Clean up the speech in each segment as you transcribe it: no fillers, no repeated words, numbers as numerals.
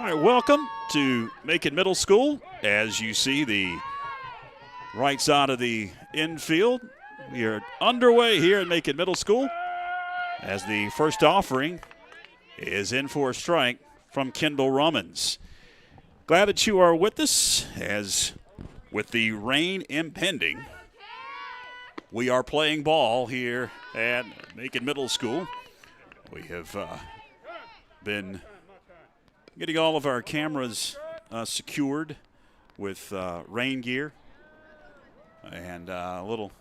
All right, welcome to Macon Middle School. As you see, the right side of the infield, we are underway here at Macon Middle School as the first offering is in for a strike from Kendall Rummins. Glad that you are with us, as with the rain impending, we are playing ball here at Macon Middle School. We have been getting all of our cameras secured with rain gear, and a little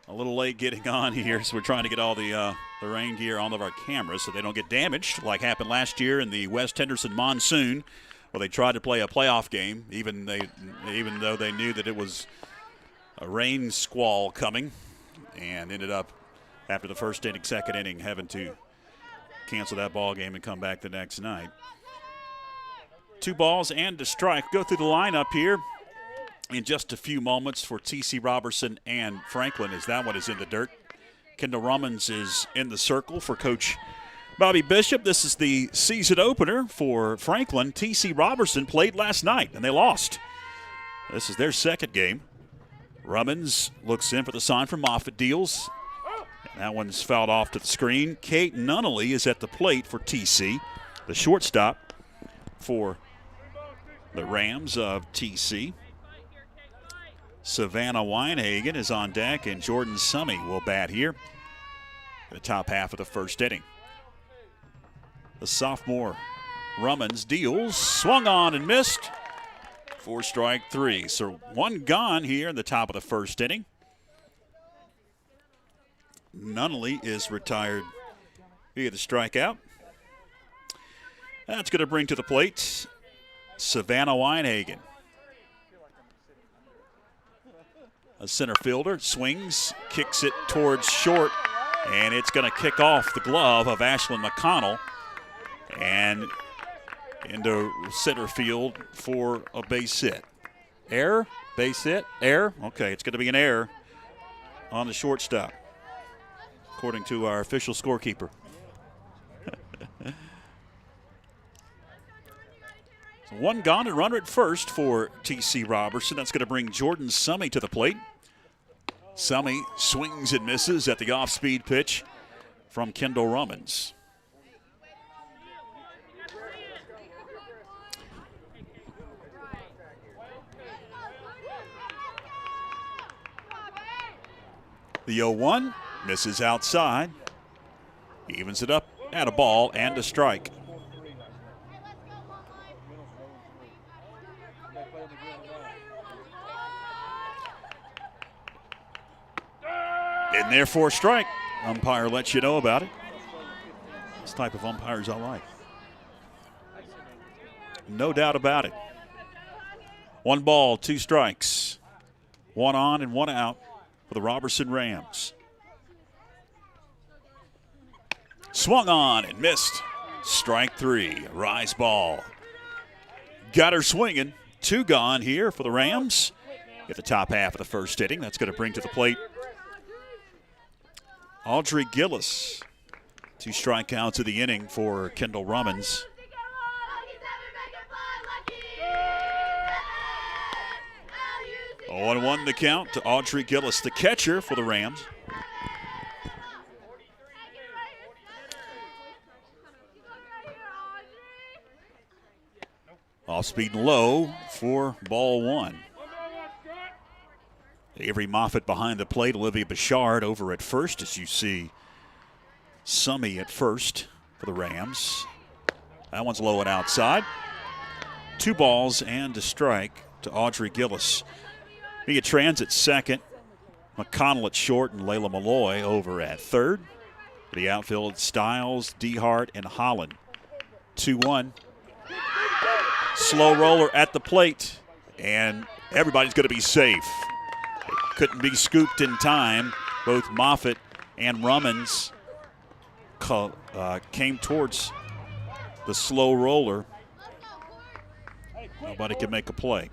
late getting on here, so we're trying to get all the rain gear on all of our cameras so they don't get damaged, like happened last year in the West Henderson Monsoon, where they tried to play a playoff game, even though they knew that it was a rain squall coming, and ended up after the first inning, second inning, having to cancel that ball game and come back the next night. 2 balls and a strike. Go through the lineup here in just a few moments for T.C. Roberson and Franklin, as that one is in the dirt. Kendall Rummins is in the circle for Coach Bobby Bishop. This is the season opener for Franklin. T.C. Roberson played last night, and they lost. This is their second game. Rummins looks in for the sign from Moffitt, deals. That one's fouled off to the screen. Kate Nunnally is at the plate for TC, the shortstop for the Rams of TC. Savannah Weinhagen is on deck, and Jordan Summey will bat here in the top half of the first inning. The sophomore Rummins deals, swung on and missed for strike 3. So 1 gone here in the top of the first inning. Nunnally is retired via the strikeout. That's going to bring to the plate Savannah Weinhagen. A center fielder swings, kicks it towards short, and it's going to kick off the glove of Ashlyn McConnell and into center field for a base hit. Error, base hit, error. Okay, it's going to be an error on the shortstop, according to our official scorekeeper. So 1 gone and runner at first for T.C. Roberson. That's going to bring Jordan Summey to the plate. Summey swings and misses at the off-speed pitch from Kendall Rummins. The 0-1 misses outside. Evens it up at a ball and a strike. In there for a strike. Umpire lets you know about it. This type of umpires I like. No doubt about it. 1 ball, 2 strikes. 1 on and 1 out for the Roberson Rams. Swung on and missed. Strike 3, a rise ball. Got her swinging. 2 gone here for the Rams at the top half of the first inning. That's going to bring to the plate Audrey Gillis. 2 strikeouts of the inning for Kendall Rummins. Oh, and 1 the count to Audrey Gillis, the catcher for the Rams. Off speed and low for ball 1. Avery Moffitt behind the plate. Olivia Bichard over at first, as you see Summey at first for the Rams. That one's low and outside. 2 balls and a strike to Audrey Gillis. Via Transit second. McConnell at short and Layla Malloy over at third. The outfield, Stiles, DeHart, and Holland. 2-1. Slow roller at the plate, and everybody's going to be safe. It couldn't be scooped in time. Both Moffitt and Rummins came towards the slow roller. Nobody can make a play.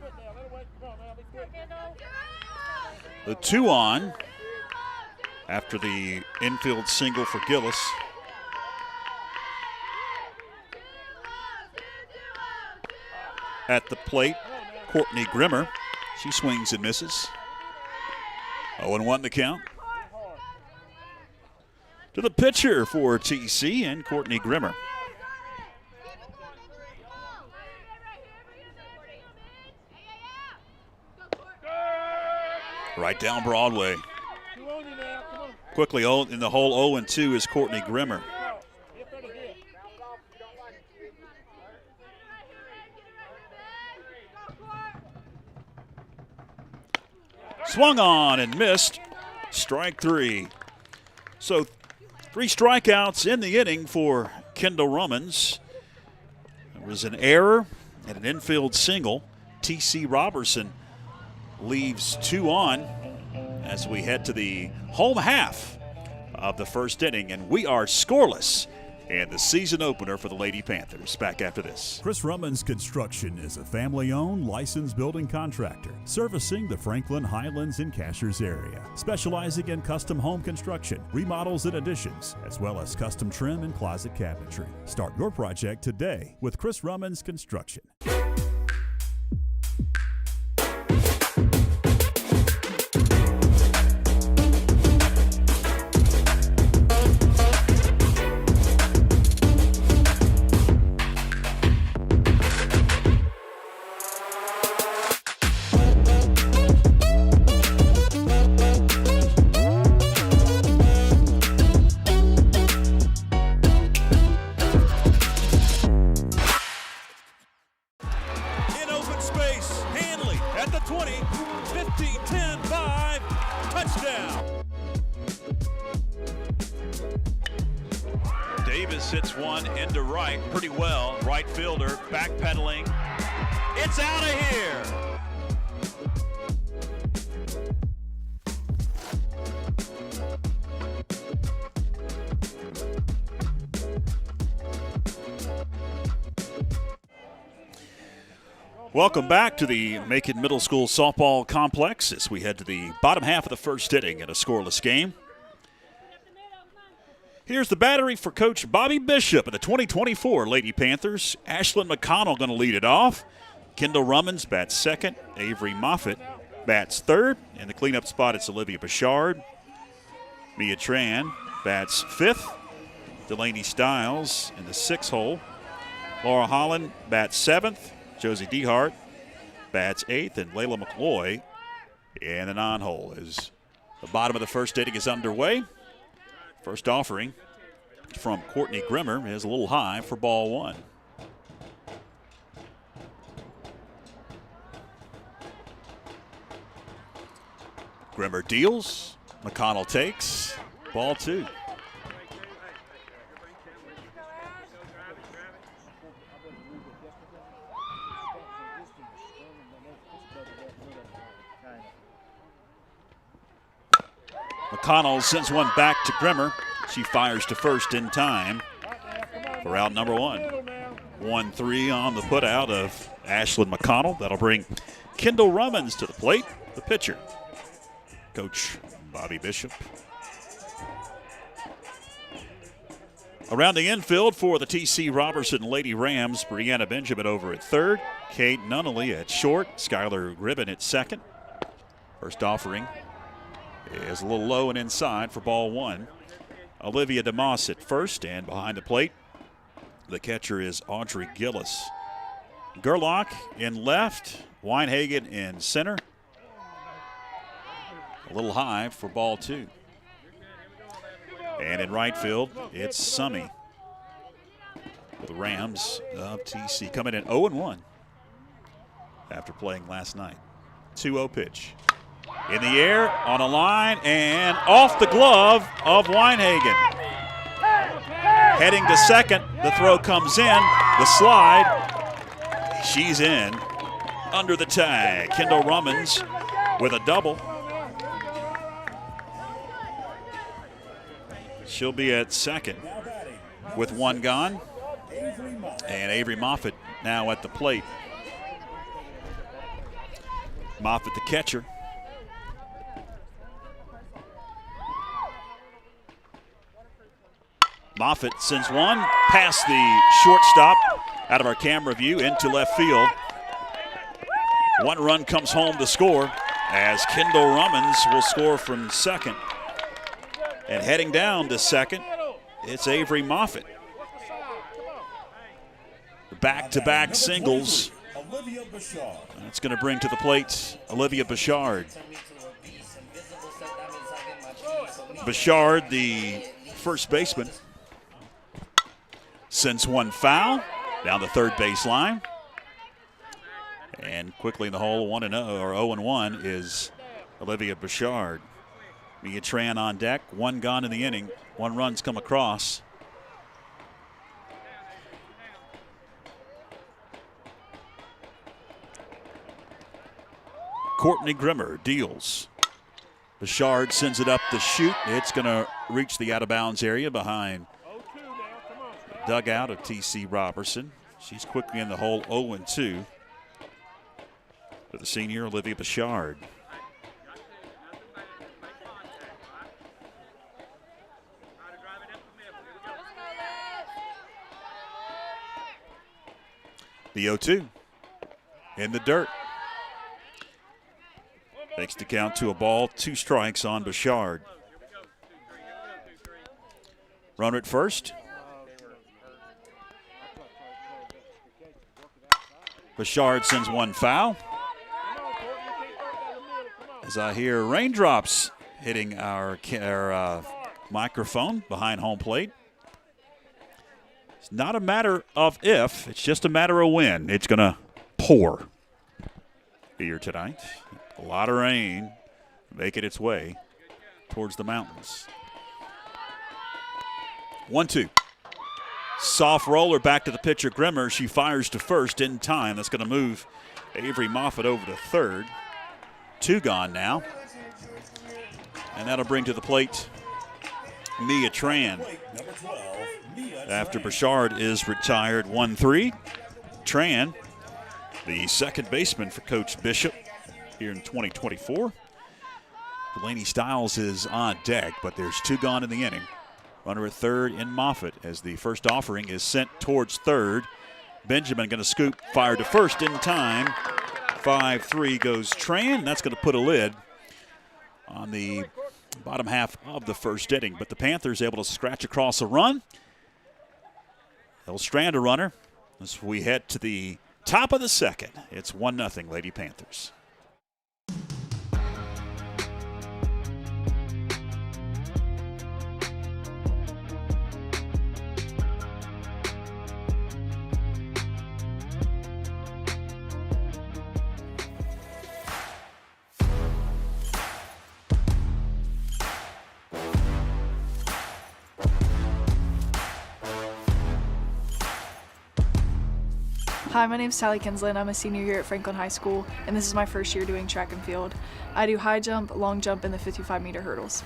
The 2 on after the infield single for Gillis. at the plate, Courtney Grimmer. She swings and misses. 0-1 the count. To the pitcher for TC and Courtney Grimmer. Right down Broadway. Quickly in the hole 0-2 is Courtney Grimmer. Swung on and missed. Strike 3. So 3 strikeouts in the inning for Kendall Rummins. There was an error and an infield single. TC Roberson leaves 2 on as we head to the home half of the first inning, and we are scoreless in the season opener for the Lady Panthers. Back after this. Chris Rummins Construction is a family-owned, licensed building contractor servicing the Franklin, Highlands, and Cashers area, specializing in custom home construction, remodels and additions, as well as custom trim and closet cabinetry. Start your project today with Chris Rummins Construction. Hits one into right pretty well. Right fielder backpedaling. It's out of here. Welcome back to the Macon Middle School softball complex as we head to the bottom half of the first inning in a scoreless game. Here's the battery for Coach Bobby Bishop of the 2024 Lady Panthers. Ashlyn McConnell going to lead it off. Kendall Rummins bats second. Avery Moffitt bats third. In the cleanup spot, it's Olivia Bouchard. Mia Tran bats fifth. Delaney Stiles in the sixth hole. Laura Holland bats seventh. Josie Dehart bats eighth. And Layla McCloy in the non-hole. As the bottom of the first inning is underway. First offering from Courtney Grimmer is a little high for ball 1. Grimmer deals. McConnell takes. Ball 2. McConnell sends one back to Grimmer. She fires to first in time for out number 1. 1-3 on the putout of Ashlyn McConnell. That'll bring Kendall Rummins to the plate, the pitcher. Coach Bobby Bishop. Around the infield for the TC Roberson Lady Rams, Brianna Benjamin over at third. Kate Nunnally at short. Skylar Gribben at second. First offering is a little low and inside for ball 1. Olivia DeMoss at first, and behind the plate, the catcher is Audrey Gillis. Gerlach in left, Weinhagen in center. A little high for ball 2. And in right field, it's Summy for the Rams of TC, coming in 0-1 after playing last night. 2-0 pitch. In the air, on a line, and off the glove of Weinhagen. Heading to second, the throw comes in, the slide, she's in, under the tag. Kendall Rummins with a double. She'll be at second with 1 gone. And Avery Moffitt now at the plate. Moffitt the catcher. Moffitt sends one past the shortstop out of our camera view into left field. One run comes home to score as Kendall Rummins will score from second. And heading down to second, it's Avery Moffitt. Back-to-back singles. That's going to bring to the plate Olivia Bouchard. Bouchard, the first baseman, sends one foul down the third baseline. And quickly in the hole, 1-0 or 0-1 is Olivia Bouchard. Mia Tran on deck, one gone in the inning. One run's come across. Courtney Grimmer deals. Bouchard sends it up the chute. It's going to reach the out-of-bounds area behind the dugout of T.C. Roberson. She's quickly in the hole, 0-2 for the senior Olivia Bouchard. The 0-2 in the dirt. Makes the count to a ball, 2 strikes on Bouchard. Runner at first. Bouchard sends one foul. As I hear raindrops hitting our microphone behind home plate. It's not a matter of if, it's just a matter of when it's going to pour here tonight. A lot of rain making its way towards the mountains. 1-2. Soft roller back to the pitcher, Grimmer. She fires to first in time. That's going to move Avery Moffitt over to third. 2 gone now. And that'll bring to the plate Mia Tran. After Bouchard is retired, 1-3. Tran, the second baseman for Coach Bishop here in 2024. Delaney Stiles is on deck, but there's 2 gone in the inning. Runner at third in Moffitt as the first offering is sent towards third. Benjamin going to scoop, fire to first in time. 5-3 goes Tran. That's going to put a lid on the bottom half of the first inning. But the Panthers able to scratch across a run. They'll strand a runner as we head to the top of the second. It's 1-0 Lady Panthers. Hi, my name is Sally Kinsley and I'm a senior here at Franklin High School, and this is my first year doing track and field. I do high jump, long jump, and the 55-meter hurdles.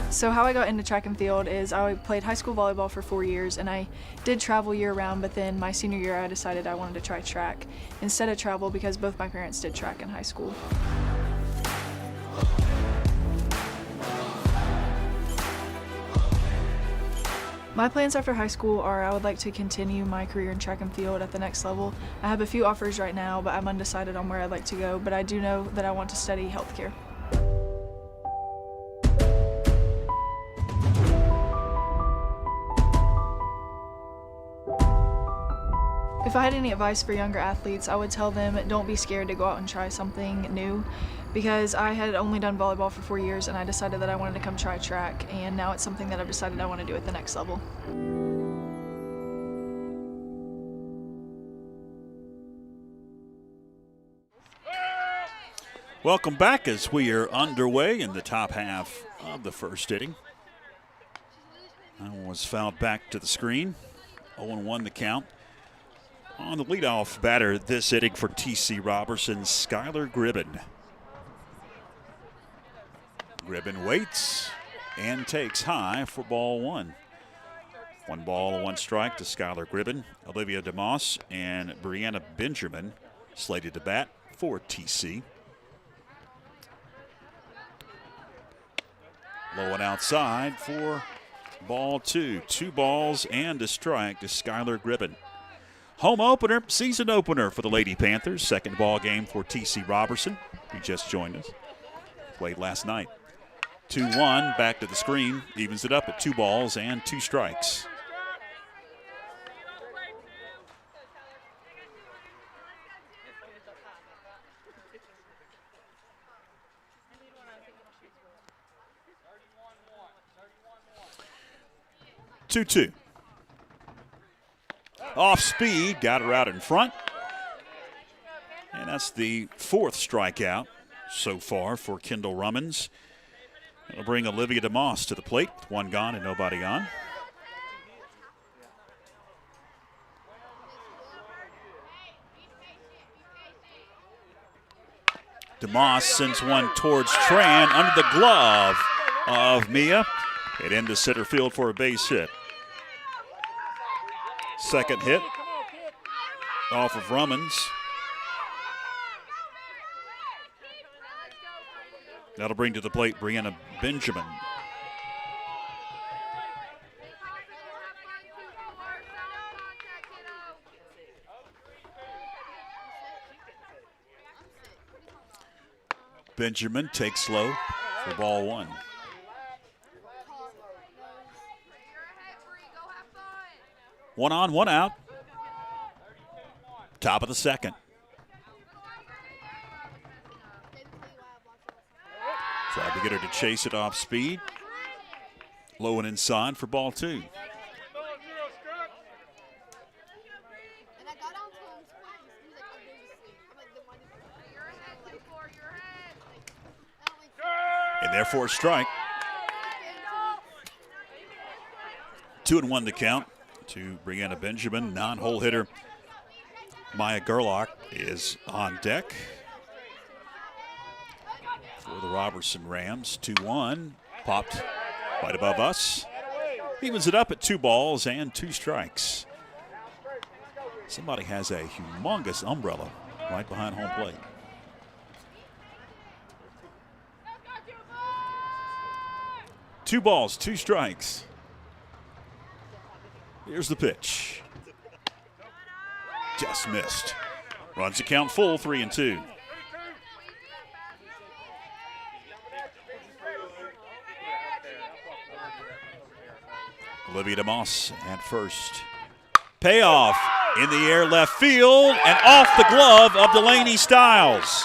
So how I got into track and field is I played high school volleyball for 4 years, and I did travel year-round, but then my senior year I decided I wanted to try track instead of travel because both my parents did track in high school. My plans after high school are I would like to continue my career in track and field at the next level. I have a few offers right now, but I'm undecided on where I'd like to go, but I do know that I want to study healthcare. If I had any advice for younger athletes, I would tell them don't be scared to go out and try something new, because I had only done volleyball for 4 years and I decided that I wanted to come try track, and now it's something that I've decided I want to do at the next level. Welcome back as we are underway in the top half of the first inning. That one was fouled back to the screen. 0-1 the count. On the leadoff batter this inning for T.C. Roberson, Skylar Gribben. Gribben waits and takes high for ball 1. 1 ball, 1 strike to Skylar Gribben. Olivia DeMoss and Brianna Benjamin slated to bat for T.C. Low and outside for ball 2. 2 balls and a strike to Skylar Gribben. Home opener, season opener for the Lady Panthers. Second ball game for T.C. Roberson, who just joined us. Played last night. 2-1, back to the screen. Evens it up at 2 balls and 2 strikes. Two. Off speed, got her out in front. And that's the 4th strikeout so far for Kendall Rummins. It'll bring Olivia DeMoss to the plate with 1 gone and nobody on. DeMoss sends one towards Tran under the glove of Mia. It into center field for a base hit. Second hit off of Rummins. That'll bring to the plate Brianna Benjamin. Benjamin takes low for ball 1. One on, one out. Top of the second. Tried to get her to chase it off speed. Low and inside for ball 2. And therefore a strike. 2-1 to count to Brianna Benjamin. Non-hole hitter Maya Gerlach is on deck for the Roberson Rams. 2-1, popped right above us. Evens it up at 2 balls and 2 strikes. Somebody has a humongous umbrella right behind home plate. Two balls, 2 strikes. Here's the pitch. Just missed. Runs the count full, 3-2. Olivia DeMoss at first. Payoff in the air left field and off the glove of Delaney Stiles.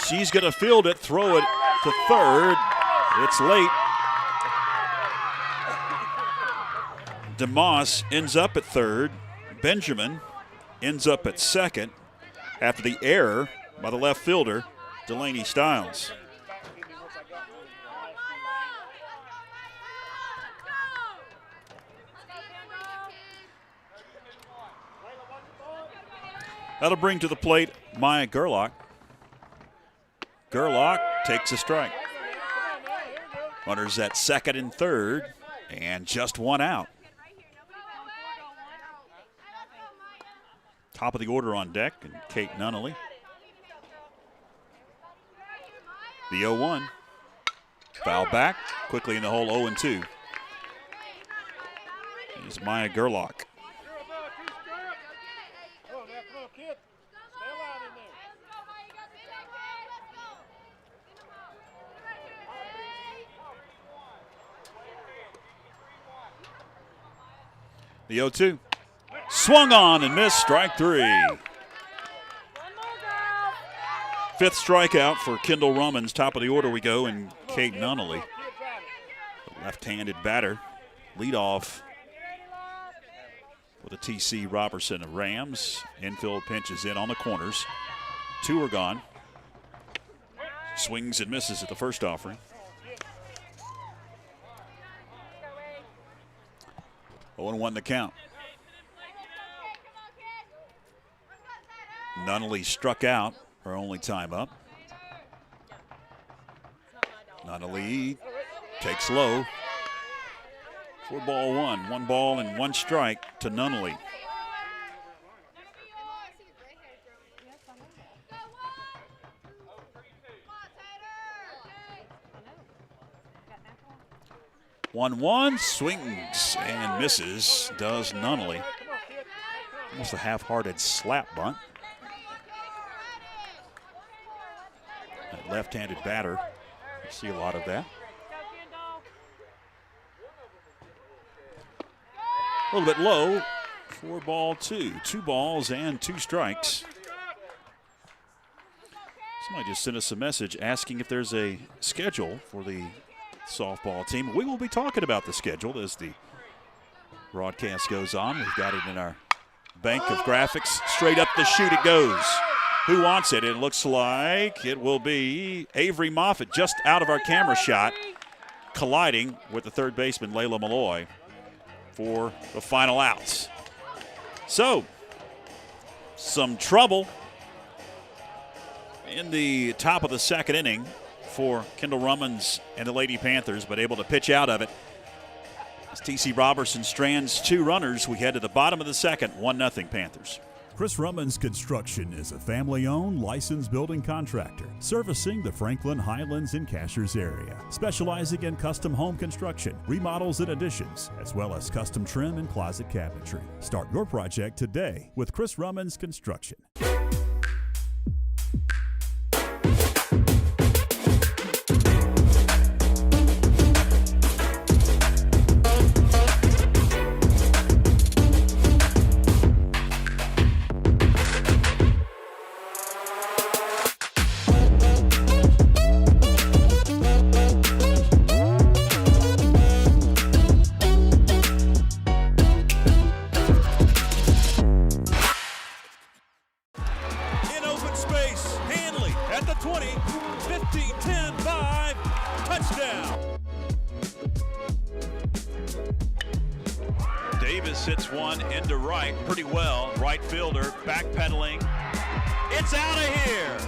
She's going to field it, throw it to third. It's late. DeMoss ends up at third. Benjamin ends up at second after the error by the left fielder, Delaney Stiles. That'll bring to the plate Maya Gerlach. Gerlach takes a strike. Runners at second and third, and just 1 out. Top of the order on deck, and Kate Nunnally. The 0-1. Foul back, quickly in the hole, 0-2. Is Maya Gerlach. The 0-2. Swung on and missed, strike 3. 5th strikeout for Kendall Rummins. Top of the order we go, and Kate Nunnally, the left-handed batter, lead off for the T.C. Roberson Rams. Infield pinches in on the corners. 2 are gone. Swings and misses at the first offering. 0-1 the count. Nunnally struck out, her only time up. Nunnally takes low for ball 1. 1 ball and 1 strike to Nunnally. 1-1, swings and misses, does Nunnally. Almost a half-hearted slap bunt. That left-handed batter, you see a lot of that. A little bit low for ball 2. 2 balls and 2 strikes. Somebody just sent us a message asking if there's a schedule for the softball team. We will be talking about the schedule as the broadcast goes on. We've got it in our bank of graphics. Straight up the chute it goes. Who wants it? It looks like it will be Avery Moffitt, just out of our camera shot, colliding with the third baseman, Layla Malloy, for the final outs. So, some trouble in the top of the second inning for Kendall Rummins and the Lady Panthers, but able to pitch out of it. As T.C. Roberson strands 2 runners, we head to the bottom of the second, 1-0 Panthers. Chris Rummins Construction is a family-owned, licensed building contractor servicing the Franklin, Highlands, and Cashers area, specializing in custom home construction, remodels, and additions, as well as custom trim and closet cabinetry. Start your project today with Chris Rummins Construction. Hits one into right pretty well. Right fielder backpedaling. It's out of here.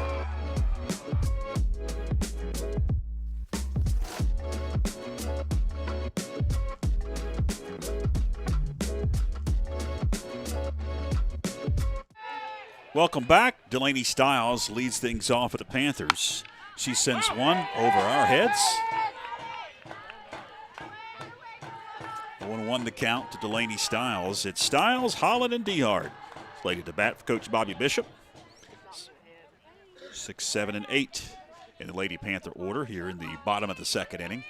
Welcome back. Delaney Stiles leads things off for the Panthers. She sends one over our heads. 1-1 the count to Delaney Stiles. It's Stiles, Holland, and Dehart. Slated to bat for Coach Bobby Bishop. 6, 7, and 8 in the Lady Panther order here in the bottom of the second inning.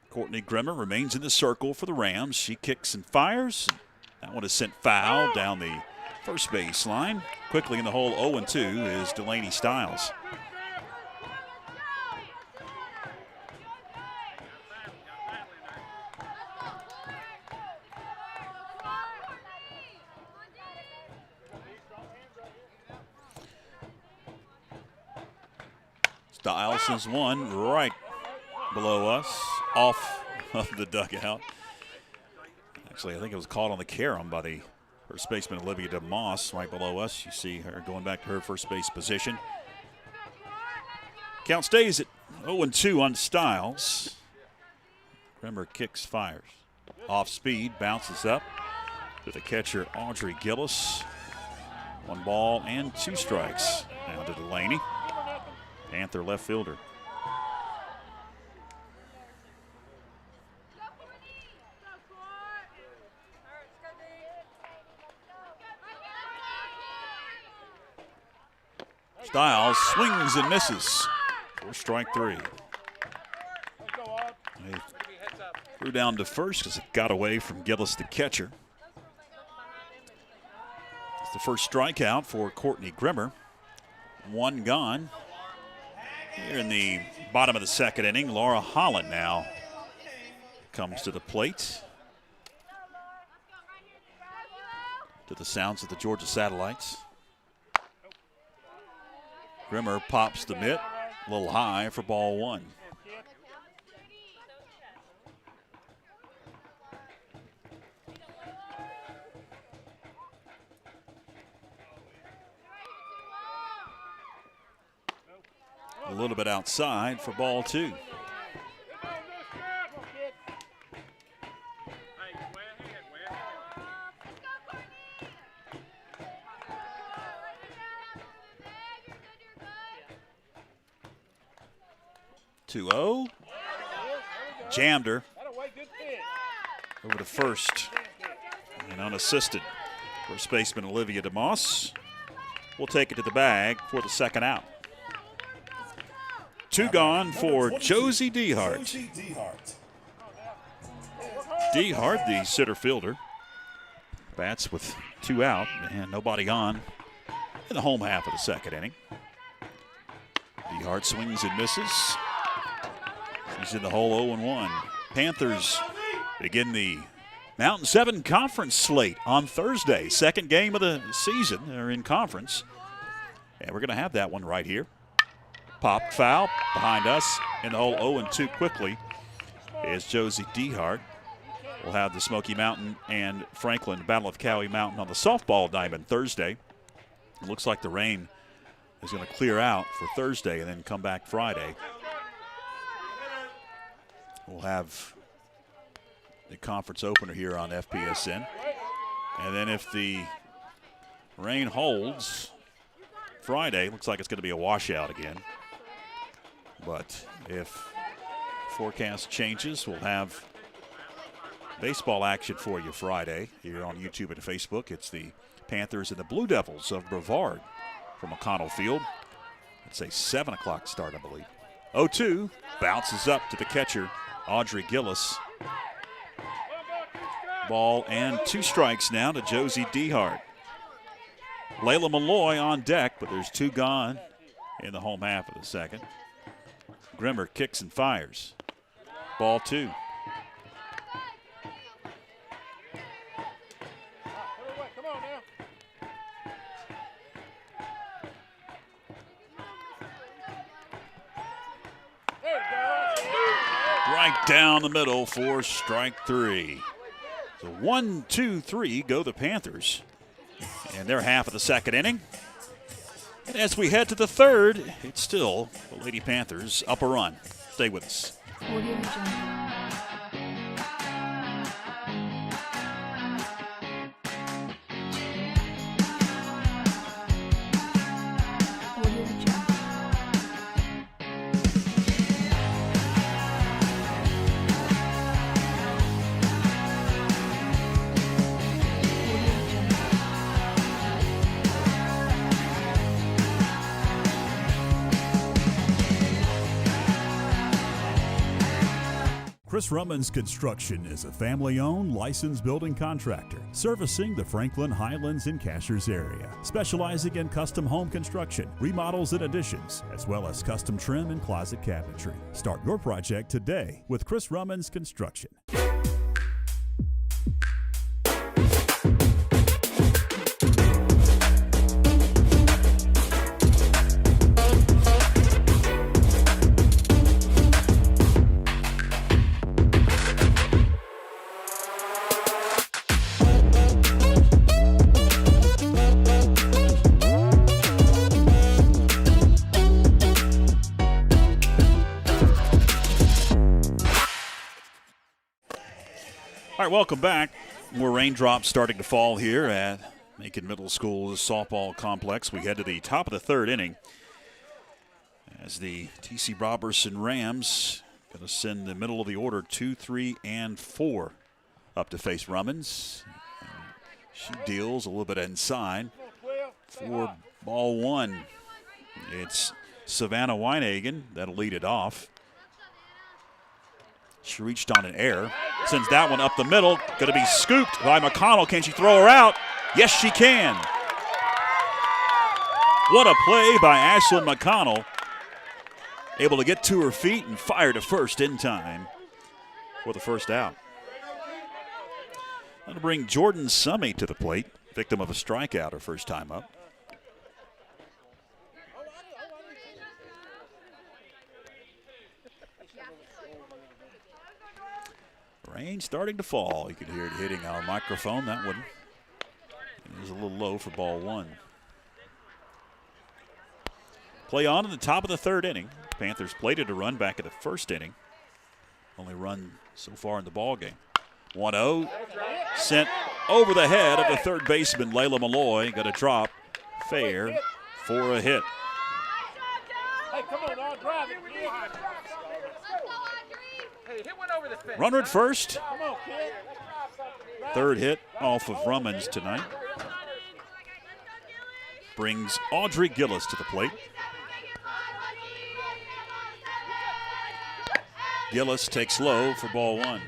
Courtney Grimmer remains in the circle for the Rams. She kicks and fires. That one is sent foul down the first base line. Quickly in the hole, 0-2 is Delaney Stiles. Stiles sends one right below us, off of the dugout. Actually, I think it was caught on the carom by the first baseman Olivia DeMoss right below us. You see her going back to her first base position. Count stays at 0-2 on Stiles. Grimmer kicks, fires. Off speed, bounces up to the catcher Audrey Gillis. 1 ball and 2 strikes. Now to Delaney. Panther left fielder. Stiles swings and misses for strike 3. They threw down to first as it got away from Gillis, the catcher. It's the first strikeout for Courtney Grimmer. 1 gone. Here in the bottom of the second inning, Laura Holland now comes to the plate. To the sounds of the Georgia Satellites. Grimmer pops the mitt, a little high for ball 1. A little bit outside for ball 2. jammed her over to first. And unassisted, first baseman Olivia DeMoss will take it to the bag for the second out. 2 gone for Josie Dehart. Dehart, the center fielder, bats with 2 out and nobody on in the home half of the second inning. Dehart swings and misses. He's in the hole 0-1. Panthers begin the Mountain 7 conference slate on Thursday. Second game of the season. They're in conference. And we're going to have that one right here. Popped foul behind us in the hole 0-2 quickly is Josie Dehart. We'll have the Smoky Mountain and Franklin Battle of Cowie Mountain on the softball diamond Thursday. It looks like the rain is going to clear out for Thursday and then come back Friday. We'll have the conference opener here on FPSN. And then if the rain holds Friday, looks like it's going to be a washout again. But if forecast changes, we'll have baseball action for you Friday here on YouTube and Facebook. It's the Panthers and the Blue Devils of Brevard from McConnell Field. It's a 7 o'clock start, I believe. 0-2 bounces up to the catcher, Audrey Gillis. Ball and 2 strikes now to Josie Dehart. Layla Malloy on deck, but there's 2 gone in the home half of the second. Grimmer kicks and fires. Ball 2. Right down the middle for strike 3. So 1, 2, 3 go the Panthers. And they're half of the second inning. And as we head to the third, it's still the Lady Panthers up a run. Stay with us. Chris Rummans Construction is a family-owned, licensed building contractor servicing the Franklin, Highlands, and Cashers area, specializing in custom home construction, remodels, and additions, as well as custom trim and closet cabinetry. Start your project today with Chris Rummans Construction. All right, welcome back. More raindrops starting to fall here at Macon Middle School's softball complex. We head to the top of the third inning as the T.C. Roberson Rams going to send the middle of the order 2, 3, and 4 up to face Rummans. She deals a little bit inside for ball 1. It's Savannah Weinhagen that'll lead it off. She reached on an error, sends that one up the middle, going to be scooped by McConnell. Can she throw her out? Yes, she can. What a play by Ashlyn McConnell. Able to get to her feet and fire to first in time for the first out. That'll bring Jordan Summey to the plate, victim of a strikeout her first time up. Rain starting to fall. You can hear it hitting our microphone. That one is a little low for ball 1. Play on in the top of the third inning. Panthers plated a run back in the first inning. Only run so far in the ball game. 1-0 sent over the head of the third baseman, Layla Malloy. Got a drop fair for a hit. Hey, come on, I'll drive it. Runner at first. Third hit off of Rummins tonight. Brings Audrey Gillis to the plate. Gillis takes low for ball one.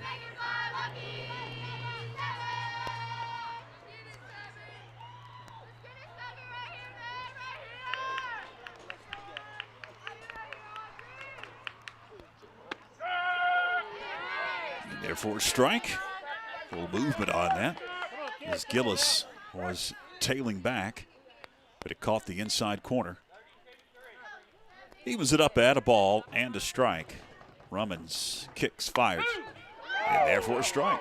And therefore a strike. A little movement on that as Gillis was tailing back, but it caught the inside corner. Evens it up at a ball and a strike. Rummins kicks, fires, and therefore a strike.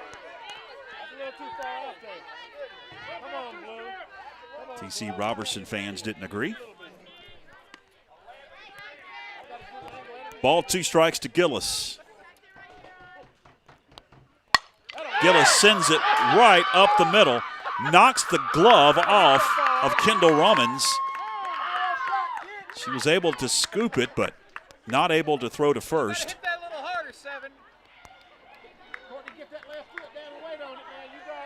TC Roberson fans didn't agree. Ball, 2 strikes to Gillis. Gillis sends it right up the middle, knocks the glove off of Kendall Rummins. She was able to scoop it, but not able to throw to first.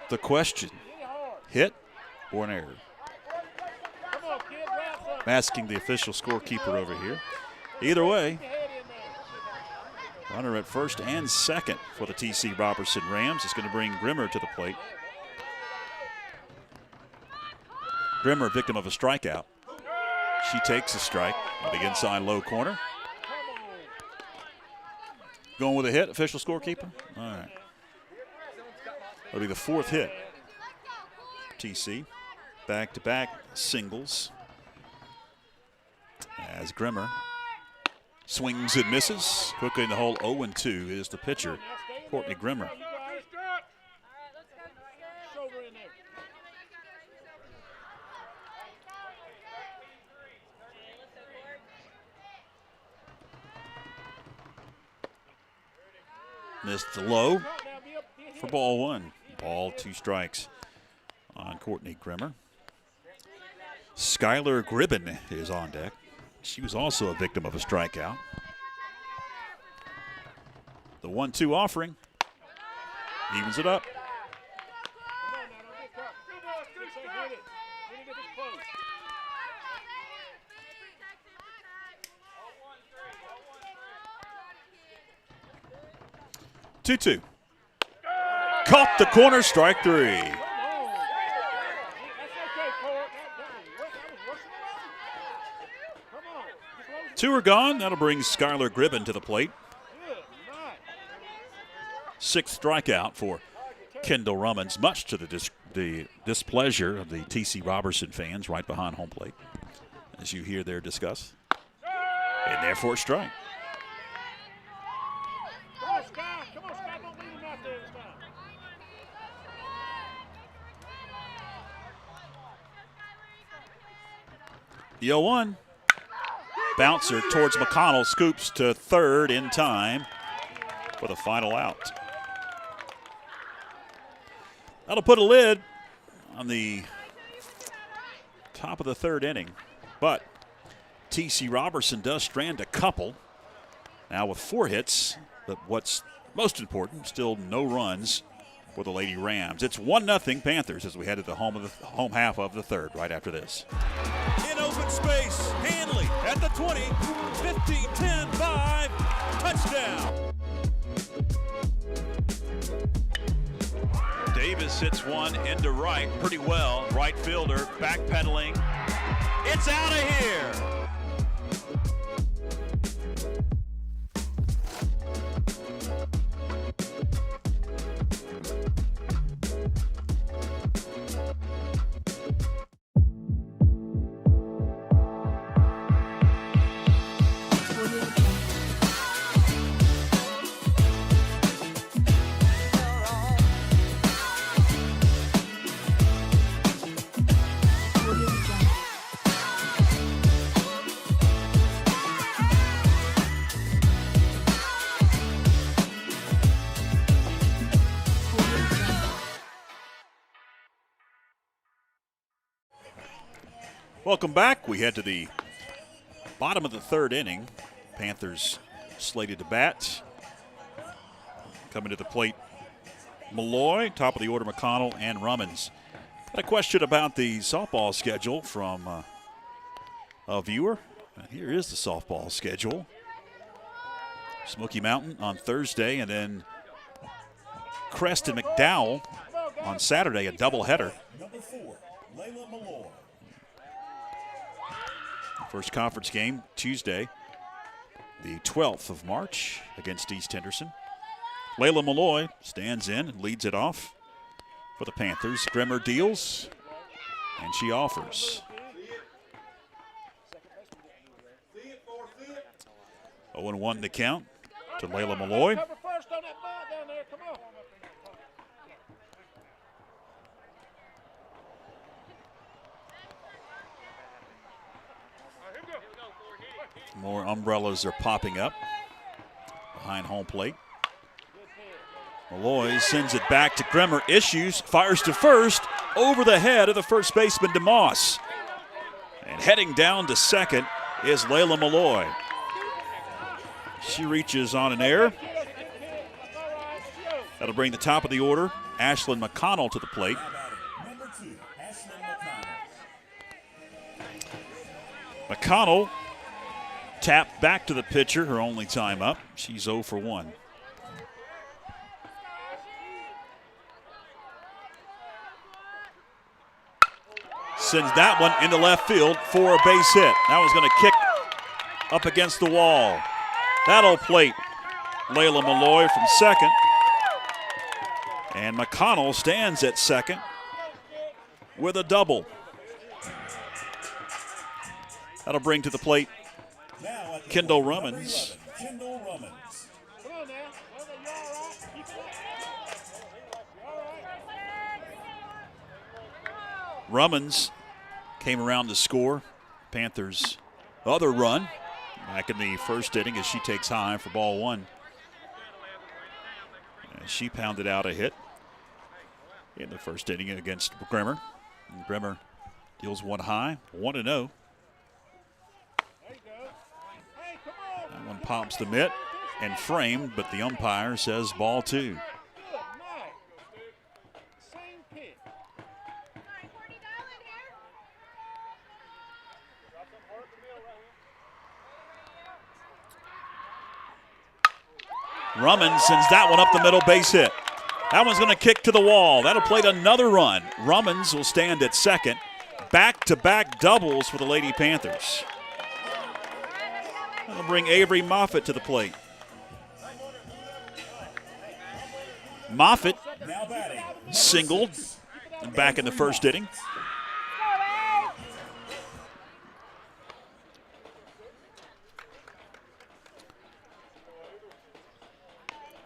The question, hit or an error? I'm asking the official scorekeeper over here. Either way, runner at first and second for the TC Roberson Rams is going to bring Grimmer to the plate. Grimmer, victim of a strikeout. She takes a strike on the inside low corner. Going with a hit, official scorekeeper? All right. That'll be the 4th hit. TC, back-to-back singles. As Grimmer swings and misses. Quickly in the hole, 0-2 is the pitcher, Courtney Grimmer. Missed the low for ball one. Ball, 2 strikes on Courtney Grimmer. Skylar Gribben is on deck. She was also a victim of a strikeout. The 1-2 offering evens it up. Two-two. Caught the corner, strike 3. Two are gone. That'll bring Skylar Gribben to the plate. 6th strikeout for Kendall Rummins, much to the displeasure of the TC Roberson fans right behind home plate, as you hear their discuss. And therefore a strike. The 0-1. Bouncer towards McConnell, scoops to third in time for the final out. That'll put a lid on the top of the 3rd inning, but TC Roberson does strand a couple. Now with 4 hits, but what's most important, still no runs for the Lady Rams. It's 1-0 Panthers as we head to the home half of the 3rd right after this. In open space, Hanley at the 20, 15, 10, 5, touchdown. Davis hits one into right pretty well. Right fielder backpedaling. It's out of here. Welcome back. We head to the bottom of the 3rd inning. Panthers slated to bat. Coming to the plate, Malloy. Top of the order, McConnell and Rummins. Got a question about the softball schedule from a viewer. Here is the softball schedule. Smoky Mountain on Thursday, and then Crest and McDowell on Saturday, a doubleheader. Number 4, Layla Malloy. First conference game Tuesday, the 12th of March against East Henderson. Layla Malloy stands in and leads it off for the Panthers. Grimmer deals, and she offers. 0-1 the count to Layla Malloy. More umbrellas are popping up behind home plate. Malloy sends it back to Grimmer. Issues, fires to first, over the head of the first baseman DeMoss. And heading down to second is Layla Malloy. She reaches on an error. That'll bring the top of the order, Ashlyn McConnell, to the plate. Number 2, Ashlyn McConnell. McConnell tapped back to the pitcher, her only time up. She's 0 for 1. Sends that one into left field for a base hit. That one's going to kick up against the wall. That'll plate Layla Malloy from second. And McConnell stands at second with a double. That'll bring to the plate Kendall Rummins. Kendall Rummins. Rummins came around to score Panthers' other run back in the first inning as she takes high for ball 1. And she pounded out a hit in the first inning against Grimmer. And Grimmer deals one high, 1-0. That one pops the mitt and framed, but the umpire says ball 2. Rummins sends that one up the middle, base hit. That one's going to kick to the wall. That'll plate another run. Rummins will stand at second. Back-to-back doubles for the Lady Panthers. That'll bring Avery Moffitt to the plate. Moffitt singled back in the first inning.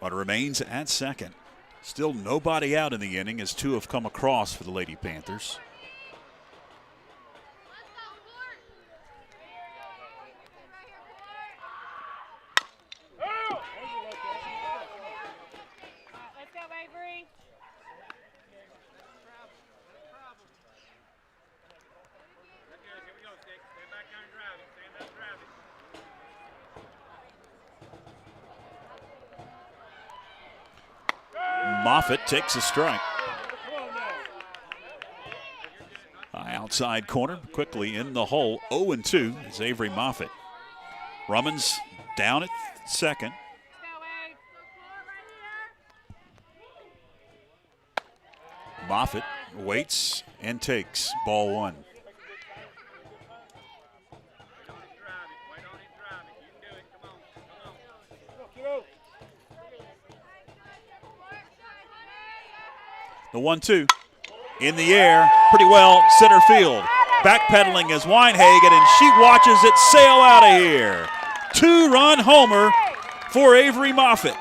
But remains at second. Still nobody out in the inning as 2 have come across for the Lady Panthers. Let's go, Avery. Moffitt takes a strike. High outside corner, quickly in the hole. 0-2 is Avery Moffitt. Rummins down at second. Moffitt waits and takes ball 1. The 1-2 in the air, pretty well center field. Backpedaling is Weinhagen, and she watches it sail out of here. 2-run homer for Avery Moffitt.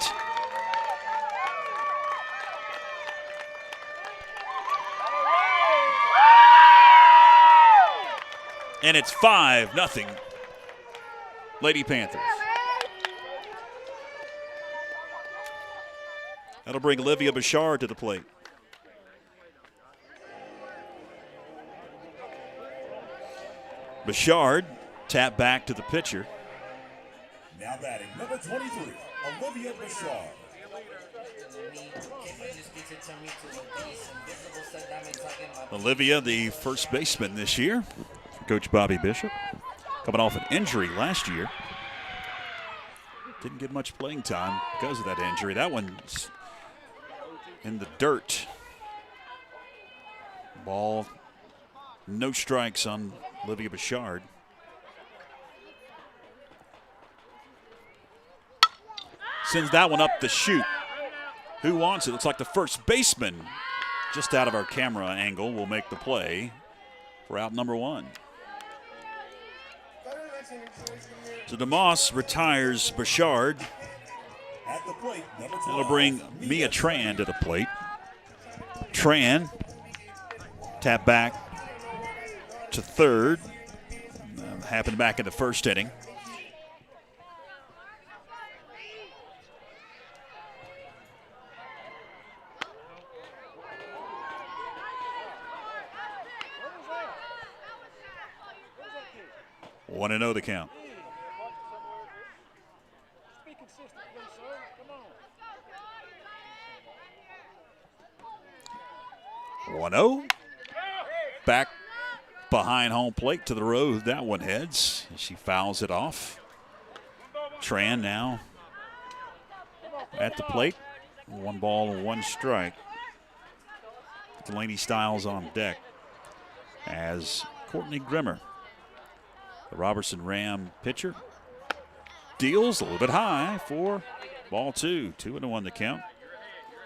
And it's 5-0 Lady Panthers. That'll bring Olivia Bouchard to the plate. Bouchard tapped back to the pitcher. Now batting number 23, Olivia Bouchard. Olivia, the first baseman this year, Coach Bobby Bishop, coming off an injury last year. Didn't get much playing time because of that injury. That one's in the dirt. Ball, no strikes on Olivia Bouchard. Sends that one up the chute. Who wants it? Looks like the first baseman, just out of our camera angle, will make the play for out number one. So DeMoss retires Bouchard. That'll bring Mia Tran to the plate. Tran, tap back to third. Happened back in the first inning. Want to know the count. One 1-0. Back behind home plate to the road. That one heads. She fouls it off. Tran now at the plate. 1 ball and 1 strike. Delaney Stiles on deck as Courtney Grimmer, the Roberson Ram pitcher, deals a little bit high for ball 2. 2-1 the count.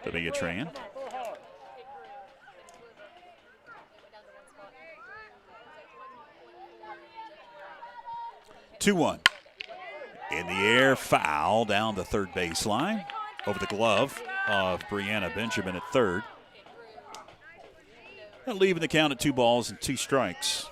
To Mia Tran. Two-1. In the air, foul down the third baseline. Over the glove of Brianna Benjamin at third. And leaving the count at 2 balls and 2 strikes.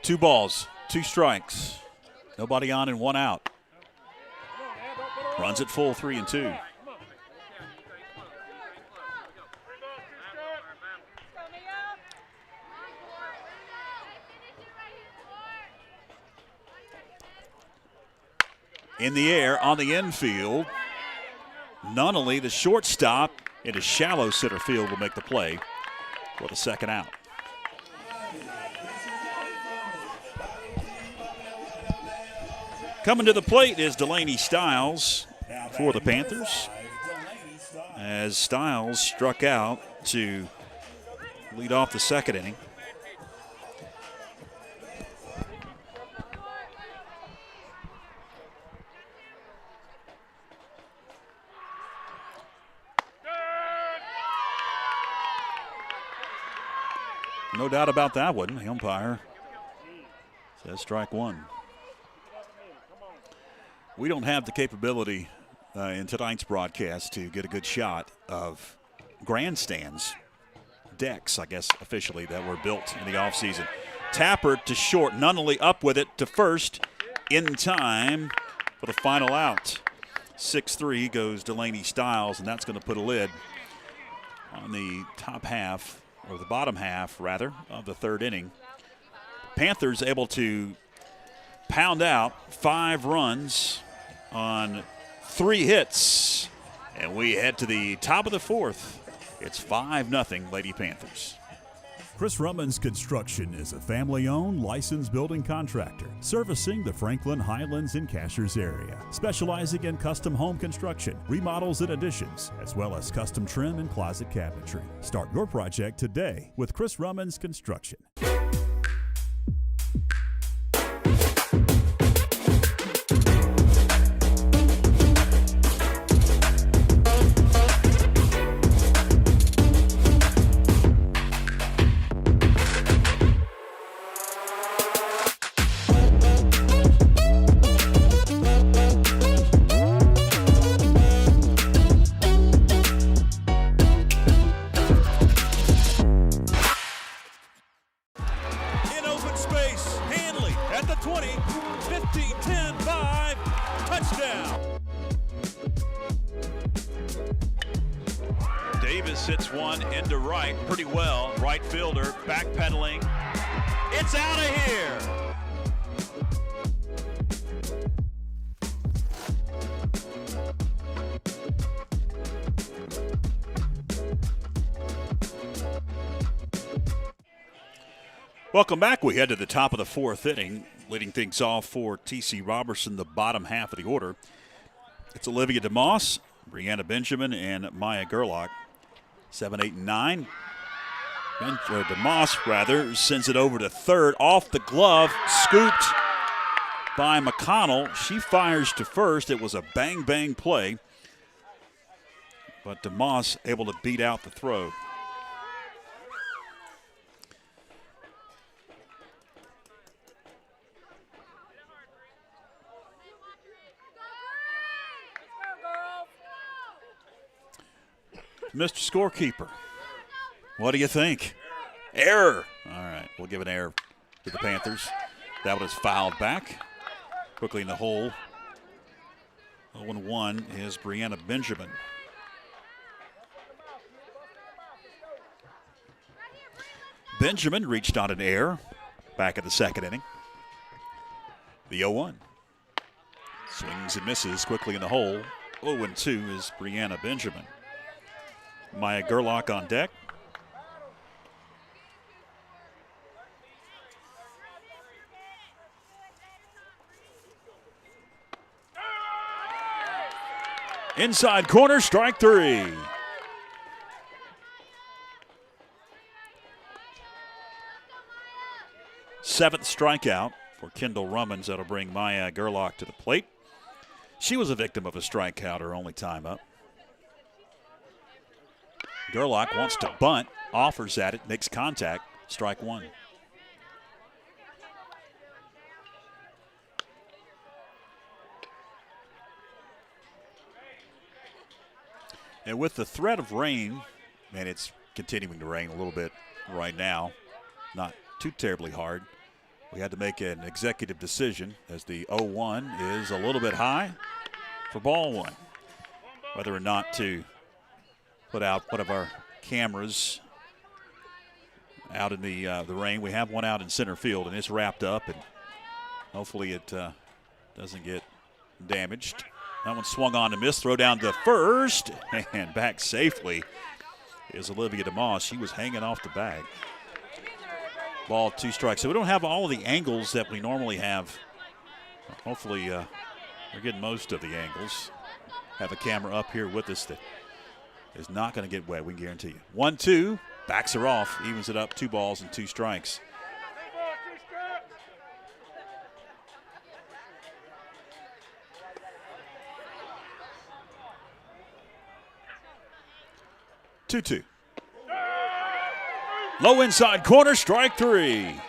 Two balls, 2 strikes. Nobody on and 1 out. Runs it full, 3-2. In the air on the infield, Nunnally, the shortstop, in a shallow center field, will make the play for the second out. Coming to the plate is Delaney Stiles for the Panthers, as Stiles struck out to lead off the second inning. No doubt about that one. The umpire says strike 1. We don't have the capability in tonight's broadcast to get a good shot of grandstands, decks, I guess, officially, that were built in the offseason. Tapper to short, Nunnally up with it to first in time for the final out. 6-3 goes Delaney Stiles, and that's going to put a lid on the top half, or the bottom half, rather, of the third inning. Panthers able to pound out 5 runs on 3 hits, and we head to the top of the 4th. It's 5-0 Lady Panthers. Chris Rummans Construction is a family-owned, licensed building contractor servicing the Franklin, Highlands, and Cashers area, specializing in custom home construction, remodels, and additions, as well as custom trim and closet cabinetry. Start your project today with Chris Rummans Construction. Davis hits one into right pretty well. Right fielder backpedaling. It's out of here. Welcome back. We head to the top of the fourth inning. Leading things off for T.C. Roberson, the bottom half of the order. It's Olivia DeMoss, Brianna Benjamin, and Maya Gerlach. 7, 8, and 9. DeMoss sends it over to third. Off the glove, scooped by McConnell. She fires to first. It was a bang-bang play. But DeMoss able to beat out the throw. Mr. Scorekeeper, what do you think? Error. All right, we'll give an error to the Panthers. That one is fouled back. Quickly in the hole. 0-1 is Brianna Benjamin. Benjamin reached on an error back in the second inning. The 0-1. Swings and misses quickly in the hole. 0-2 is Brianna Benjamin. Maya Gerlach on deck. Inside corner, strike three. Seventh strikeout for Kendall Rummins. That'll bring Maya Gerlach to the plate. She was a victim of a strikeout her only time up. Gerlach wants to bunt, offers at it, makes contact, strike one. And with the threat of rain, and it's continuing to rain a little bit right now, not too terribly hard, we had to make an executive decision as the 0-1 is a little bit high for ball one. Whether or not to put out one of our cameras out in the rain. We have one out in center field, and it's wrapped up, and hopefully it doesn't get damaged. That one swung on to miss. Throw down to first, and back safely is Olivia DeMoss. She was hanging off the bag. Ball, 2 strikes. So we don't have all of the angles that we normally have. Hopefully we're getting most of the angles. Have a camera up here with us that is not going to get wet, we can guarantee you. 1-2, backs her off, evens it up, 2 balls and 2 strikes. Two. Low inside corner, strike 3.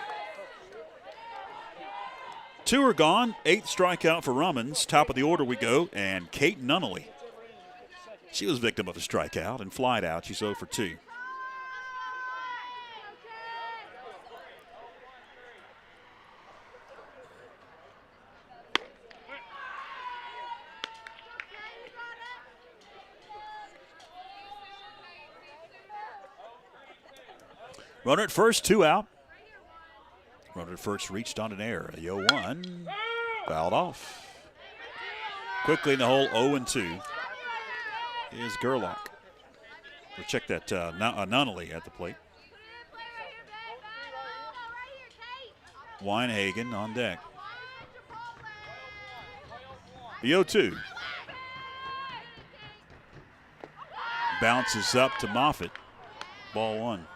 2 are gone, 8th strikeout for Rummins. Top of the order we go, and Kate Nunnally. She was victim of a strikeout and flied out. She's 0 for 2. Runner at first, 2 out. Runner at first reached on an error. A 0-1, fouled off. Quickly in the hole, 0-2. Is Gerlach. We'll check that Nunnally at the plate. Weinhagen on deck. The 0-2. Bounces up to Moffitt. Ball 1.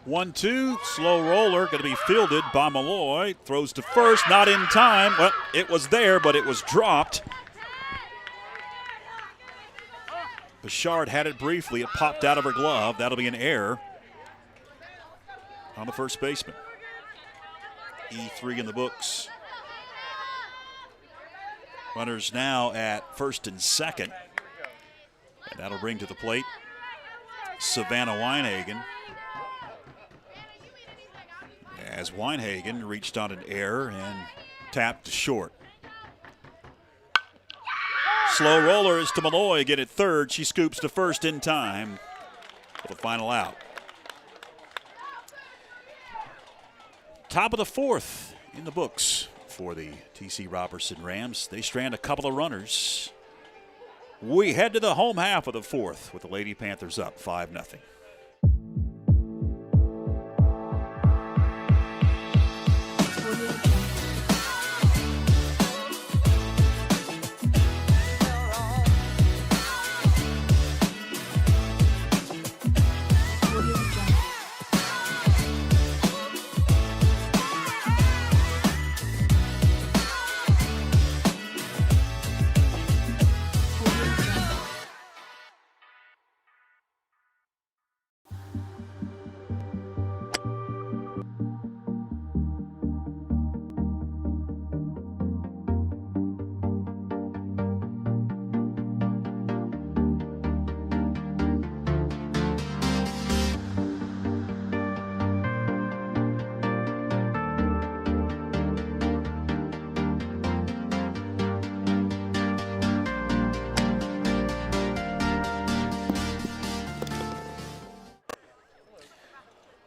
One, 2, slow roller, going to be fielded by Malloy. Throws to first, not in time. Well, it was there, but it was dropped. Bouchard had it briefly. It popped out of her glove. That'll be an error on the first baseman. E3 in the books. Runners now at first and second. And that'll bring to the plate Savannah Weinhagen. as Weinhagen reached on an error and tapped to short. Slow roller is to Malloy, get it third. She scoops to first in time for the final out. Top of the fourth in the books for the TC Roberson Rams. They strand a couple of runners. We head to the home half of the fourth with the Lady Panthers up 5-0.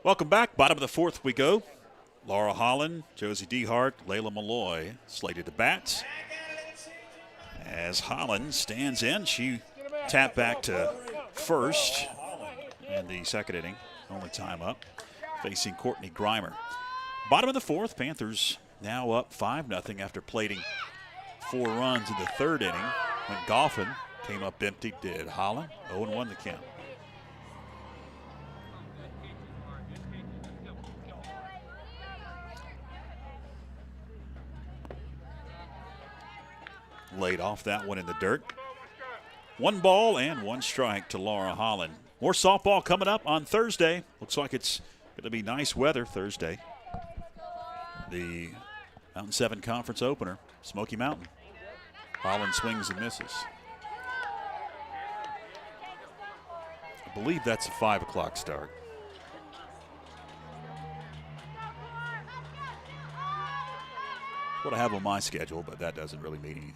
Welcome back. Bottom of the fourth we go. Laura Holland, Josie Dehart, Layla Malloy slated to bat. As Holland stands in, she tapped back to first in the second inning. Only time up, facing Courtney Grimer. Bottom of the fourth, Panthers now up 5-0 after plating 4 runs in the third inning. When Goffin came up empty, did Holland. 0-1 the count. Laid off that one in the dirt. 1 ball and 1 strike to Laura Holland. More softball coming up on Thursday. Looks like it's going to be nice weather Thursday. The Mountain 7 Conference opener, Smoky Mountain. Holland swings and misses. I believe that's a 5 o'clock start. What I have on my schedule, but that doesn't really mean anything.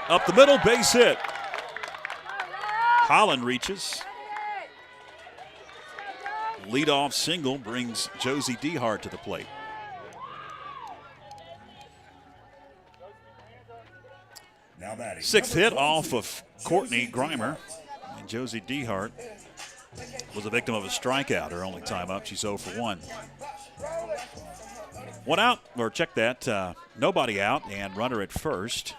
Up the middle, base hit. Holland reaches. Leadoff single brings Josie Dehart to the plate. Sixth hit off of Courtney Grimer. And Josie Dehart was a victim of a strikeout. Her only time up, she's 0 for 1. 1 out, or check that, nobody out, and runner at first.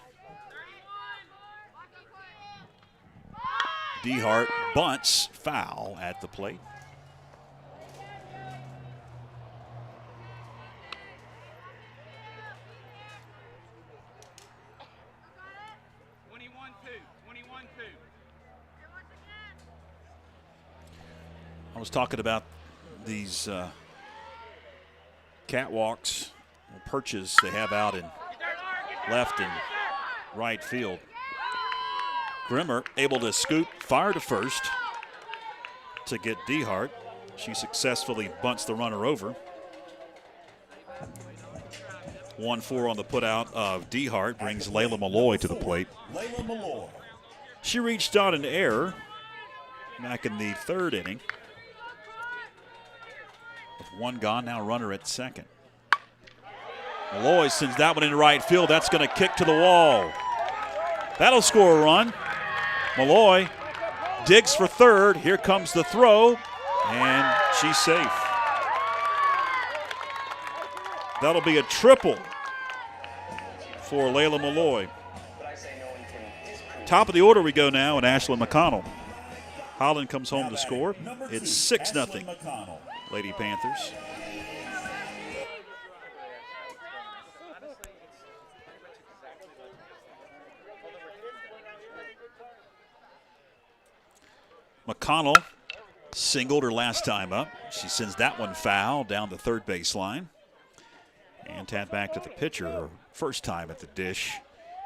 Dehart bunts foul at the plate. I was talking about these catwalks, perches they have out in left and right field. Grimmer able to scoop, fire to first to get Dehart. She successfully bunts the runner over. 1-4 on the putout of Dehart brings Layla Malloy to the plate. She reached on an error back in the third inning. With 1 gone, now runner at second. Malloy sends that one into right field. That's going to kick to the wall. That'll score a run. Malloy digs for third. Here comes the throw, and she's safe. That'll be a triple for Layla Malloy. Top of the order we go now, and Ashlyn McConnell. Holland comes home to score. It's 6-0, Lady Panthers. McConnell singled her last time up. She sends that one foul down the third base line. And tap back to the pitcher, her first time at the dish.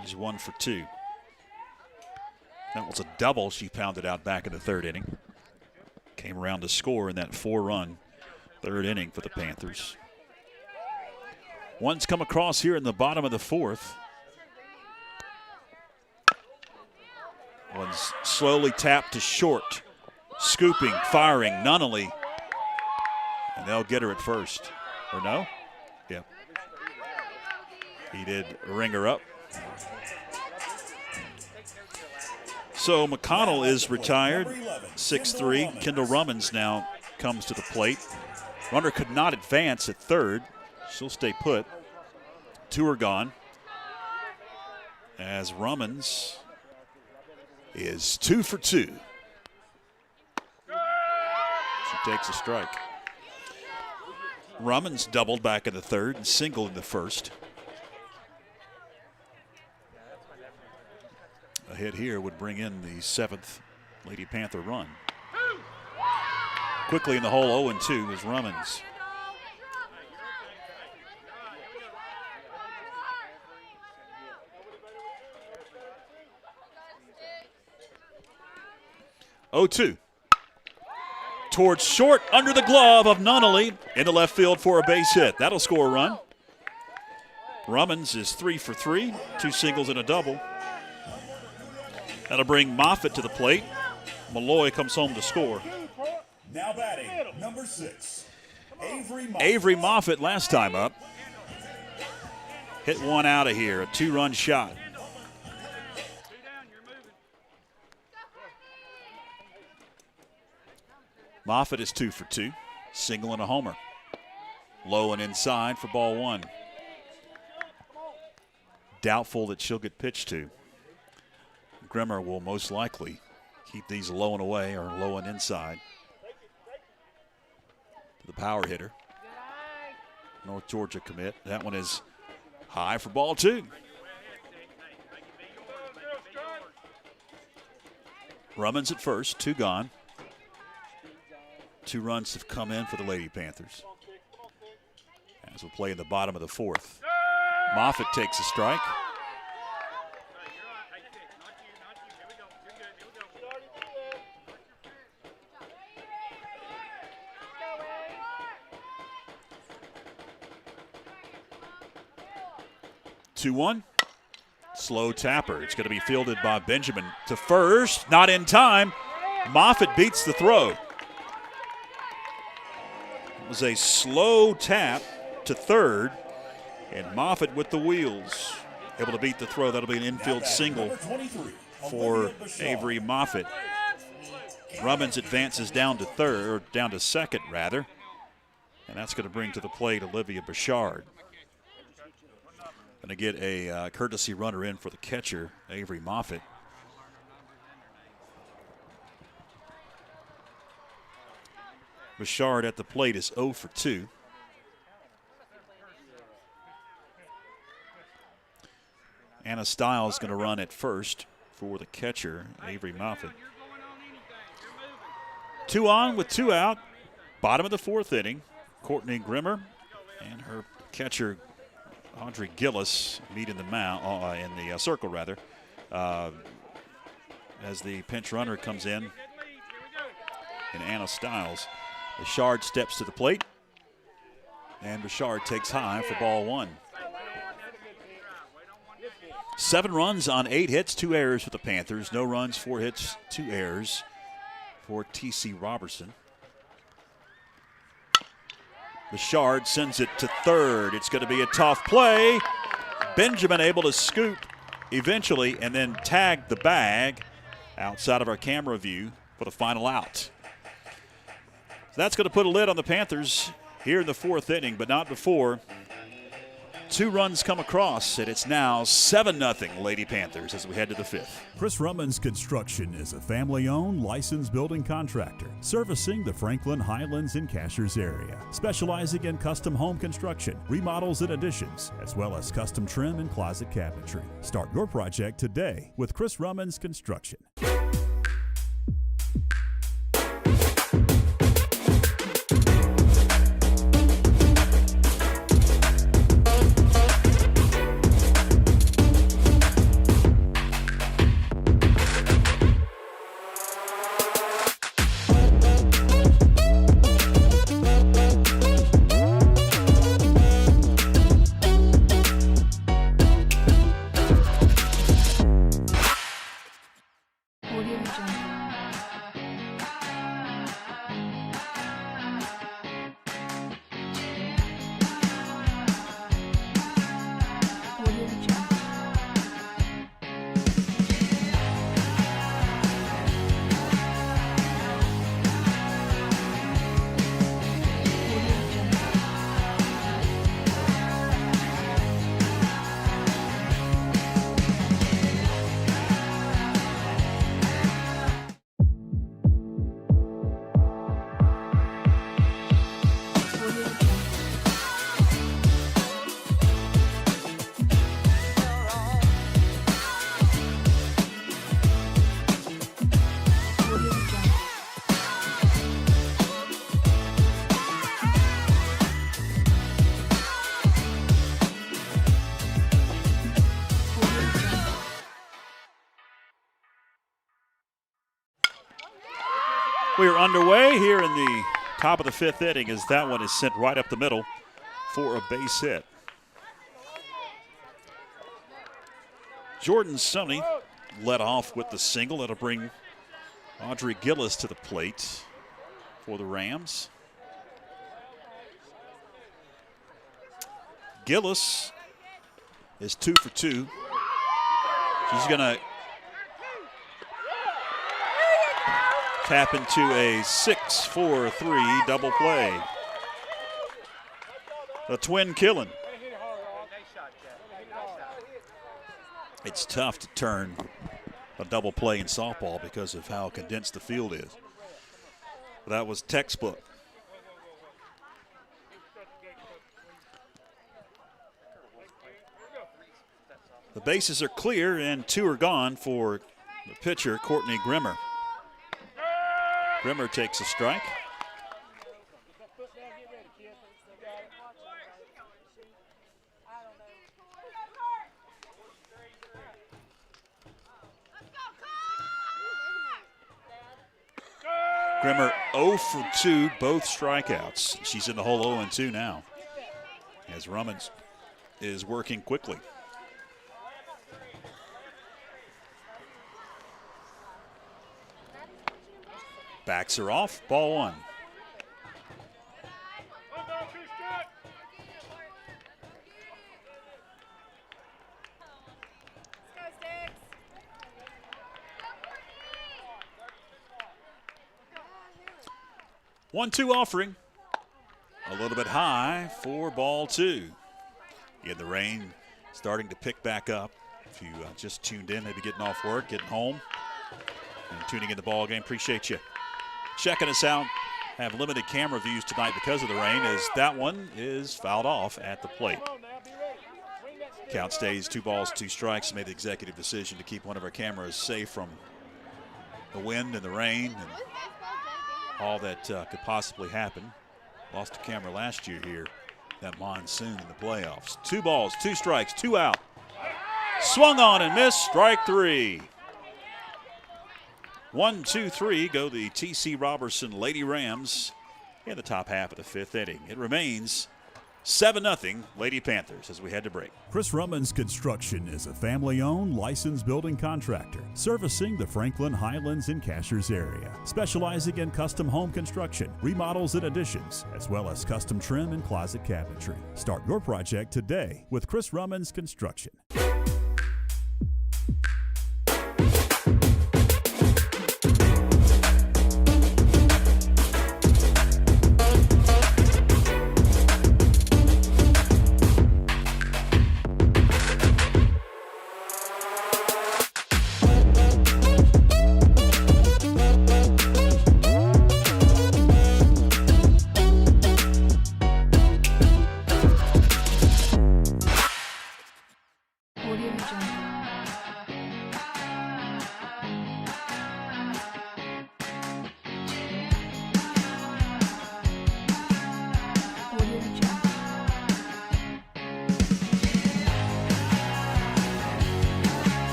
She's 1 for 2. That was a double she pounded out back in the third inning. Came around to score in that 4-run Third inning for the Panthers. One's come across here in the bottom of the fourth. One's slowly tapped to short. Scooping, firing, Nunnally. And they'll get her at first. Or no? Yeah. He did ring her up. So McConnell is retired, 6'3". Kendall Rummins now comes to the plate. Runner could not advance at third. She'll stay put. Two are gone. As Rummins is 2 for 2. She takes a strike. Rummins doubled back in the third and singled in the first. A hit here would bring in the 7th Lady Panther run. Quickly in the hole, 0-2 is Rummins. Oh-2. Towards short, under the glove of Nunnally, into left field for a base hit. That'll score a run. Rummins is 3 for 3, 2 singles and a double. That'll bring Moffitt to the plate. Malloy comes home to score. Now batting, number 6, Avery Moffitt. Avery Moffitt last time up. Hit one out of here, a 2-run shot. Moffitt is 2 for 2, single and a homer. Low and inside for ball 1. Doubtful that she'll get pitched to. Grimmer will most likely keep these low and away or low and inside. The power hitter. North Georgia commit. That one is high for ball 2. Rummins at first, 2 gone. 2 runs have come in for the Lady Panthers. As we play in the bottom of the fourth. Moffitt takes a strike. Two 2-1. Slow tapper. It's going to be fielded by Benjamin to first. Not in time. Moffitt beats the throw. It was a slow tap to third, and Moffitt with the wheels. Able to beat the throw. That'll be an infield single for Avery Moffitt. Rummins advances down to third, or down to second rather, and that's going to bring to the plate Olivia Bouchard. Going to get a courtesy runner in for the catcher, Avery Moffitt. Bouchard at the plate is 0 for 2. Anna Stiles going to run at first for the catcher, Avery Moffitt. 2 on with 2 out. Bottom of the fourth inning. Courtney Grimmer and her catcher, Audrey Gillis, meet in the circle rather, as the pinch runner comes in, and Anna Stiles. Bouchard steps to the plate, and Bouchard takes high for ball 1. 7 runs on 8 hits, 2 errors for the Panthers. No runs, 4 hits, 2 errors for T.C. Roberson. Bouchard sends it to third. It's going to be a tough play. Benjamin able to scoop eventually and then tag the bag outside of our camera view for the final out. So that's going to put a lid on the Panthers here in the fourth inning, but not before 2 runs come across, and it's now 7-0 Lady Panthers as we head to the 5th. Chris Rummins Construction is a family-owned, licensed building contractor servicing the Franklin, Highlands, and Cashers area, specializing in custom home construction, remodels and additions, as well as custom trim and closet cabinetry. Start your project today with Chris Rummins Construction. We are underway here in the top of the 5th inning as that one is sent right up the middle for a base hit. Jordan Sonny led off with the single. That'll bring Audrey Gillis to the plate for the Rams. Gillis is 2 for 2. She's going to tap into a 6-4-3 double play. A twin killing. It's tough to turn a double play in softball because of how condensed the field is. But that was textbook. The bases are clear and 2 are gone for the pitcher, Courtney Grimmer. Grimmer takes a strike. Grimmer 0 for 2, both strikeouts. She's in the hole 0-2 now as Rummins is working quickly. Backs are off, ball 1. One-two offering. A little bit high for ball 2. Again, the rain starting to pick back up. If you just tuned in, maybe getting off work, getting home, and tuning in the ball game, appreciate you checking us out. Have limited camera views tonight because of the rain, as that one is fouled off at the plate. Count stays 2 balls, 2 strikes. Made the executive decision to keep one of our cameras safe from the wind and the rain and all that could possibly happen. Lost a camera last year here, that monsoon in the playoffs. 2 balls, 2 strikes, 2 out. Swung on and missed, strike 3. 1, 2, 3 go the T.C. Roberson Lady Rams in the top half of the 5th inning. It remains 7-0 Lady Panthers as we head to break. Chris Rummins Construction is a family-owned, licensed building contractor servicing the Franklin, Highlands, and Cashers area, specializing in custom home construction, remodels and additions, as well as custom trim and closet cabinetry. Start your project today with Chris Rummins Construction.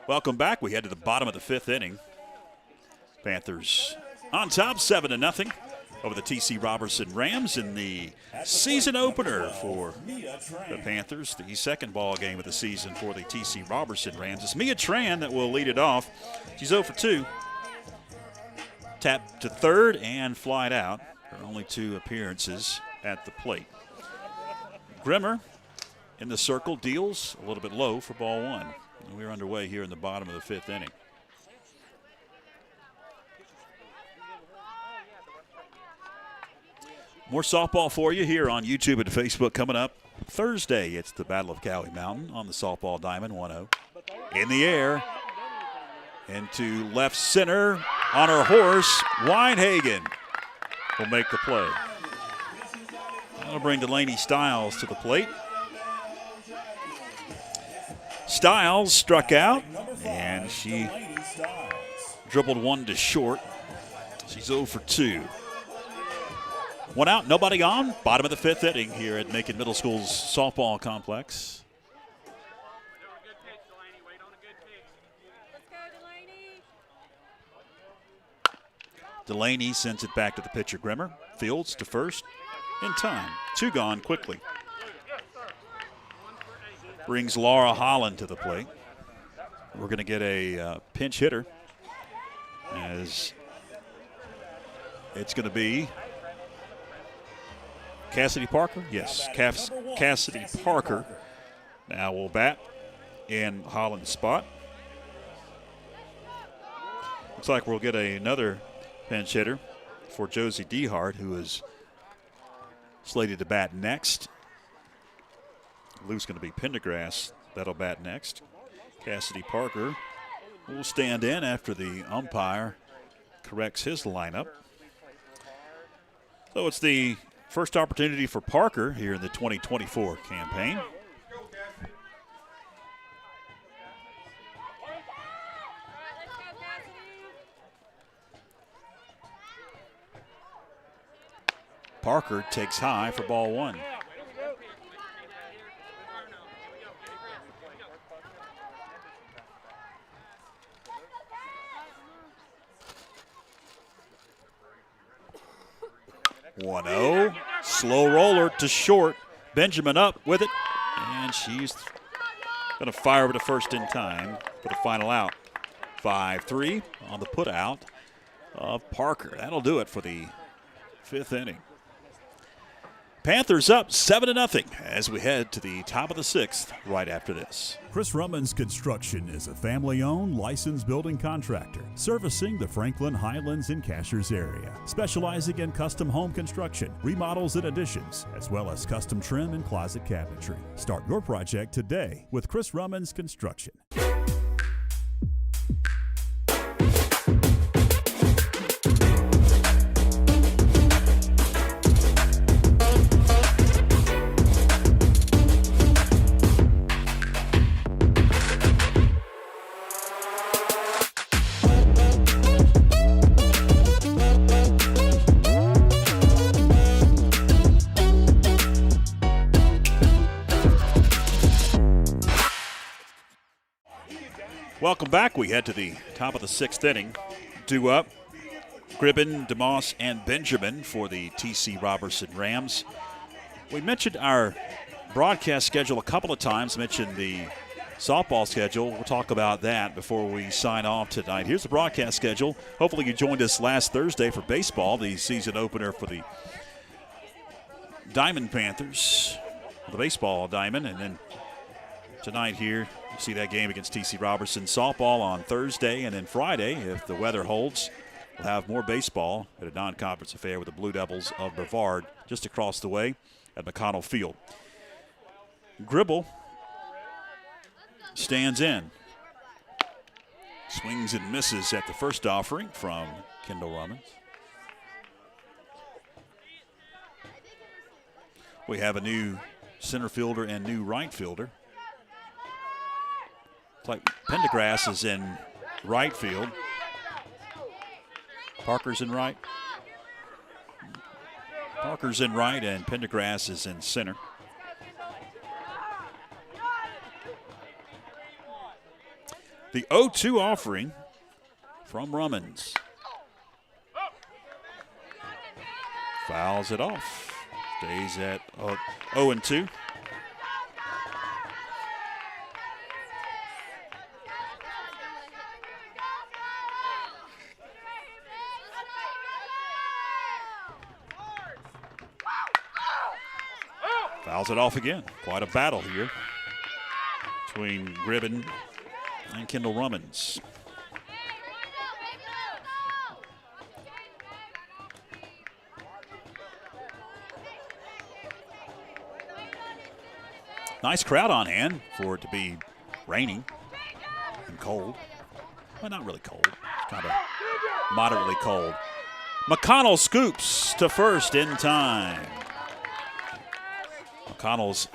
Welcome back. We head to the bottom of the 5th inning. Panthers on top 7-0 over the T.C. Roberson Rams in the season opener for the Panthers. The second ball game of the season for the T.C. Roberson Rams. It's Mia Tran that will lead it off. She's 0 for 2. Tap to third and flied out. Her only 2 appearances at the plate. Grimmer in the circle deals a little bit low for ball 1. We're underway here in the bottom of the 5th inning. More softball for you here on YouTube and Facebook coming up Thursday. It's the Battle of Cowie Mountain on the softball diamond. 1-0 in the air into left center on her horse. Weinhagen will make the play. That'll bring Delaney Stiles to the plate. Stiles struck out, and she dribbled one to short. She's 0 for 2. One out, nobody on. Bottom of the 5th inning here at Macon Middle School's softball complex. Delaney sends it back to the pitcher, Grimmer. Fields to first in time. 2 gone quickly. Brings Laura Holland to the plate. We're going to get a pinch hitter as it's going to be Cassidy Parker. Yes, Cassidy Parker now will bat in Holland's spot. Looks like we'll get another pinch hitter for Josie Dehart, who is slated to bat next. I believe it's going to be Pendergrass that'll bat next. Cassidy Parker will stand in after the umpire corrects his lineup. So it's the first opportunity for Parker here in the 2024 campaign. Parker takes high for ball 1. One-0, slow roller to short. Benjamin up with it, and she's going to fire over to first in time for the final out. 5-3 on the put out of Parker. That'll do it for the 5th inning. Panthers up 7-0 as we head to the top of the 6th right after this. Chris Rummins Construction is a family-owned, licensed building contractor servicing the Franklin, Highlands, and Cashers area, specializing in custom home construction, remodels, and additions, as well as custom trim and closet cabinetry. Start your project today with Chris Rummins Construction. Welcome back. We head to the top of the 6th inning. Due up, Gribben, DeMoss, and Benjamin for the TC Roberson Rams. We mentioned our broadcast schedule a couple of times, mentioned the softball schedule. We'll talk about that before we sign off tonight. Here's the broadcast schedule. Hopefully you joined us last Thursday for baseball, the season opener for the Diamond Panthers, the baseball Diamond, and then tonight here, you see that game against TC Roberson. Softball on Thursday, and then Friday, if the weather holds, we'll have more baseball at a non-conference affair with the Blue Devils of Brevard just across the way at McConnell Field. Gribble stands in. Swings and misses at the first offering from Kendall Rummins. We have a new center fielder and new right fielder. It's like Pendergrass is in right field. Parker's in right. Parker's in right, and Pendergrass is in center. The 0-2 offering from Rummins. Fouls it off. Stays at 0-2. Fouls it off again. Quite a battle here between Gribben and Kendall Rummins. Nice crowd on hand for it to be raining and cold. Well, not really cold. It's kind of moderately cold. McConnell scoops to first in time. McConnell's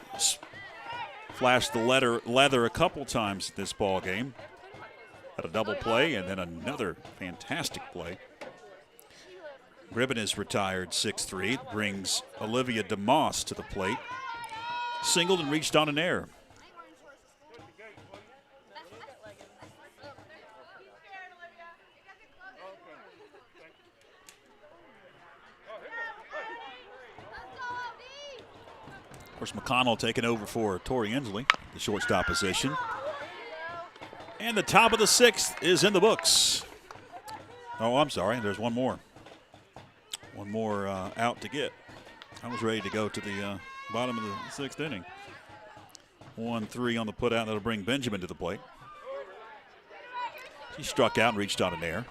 flashed the leather a couple times this ball game. Had a double play and then another fantastic play. Gribben is retired 6'3". Brings Olivia DeMoss to the plate. Singled and reached on an error. Of course, McConnell taking over for Tori Inslee, the shortstop position. And the top of the 6th is in the books. Oh, I'm sorry. There's one more. One more out to get. I was ready to go to the bottom of the 6th inning. 1-3 on the put out. That'll bring Benjamin to the plate. She struck out and reached on an error.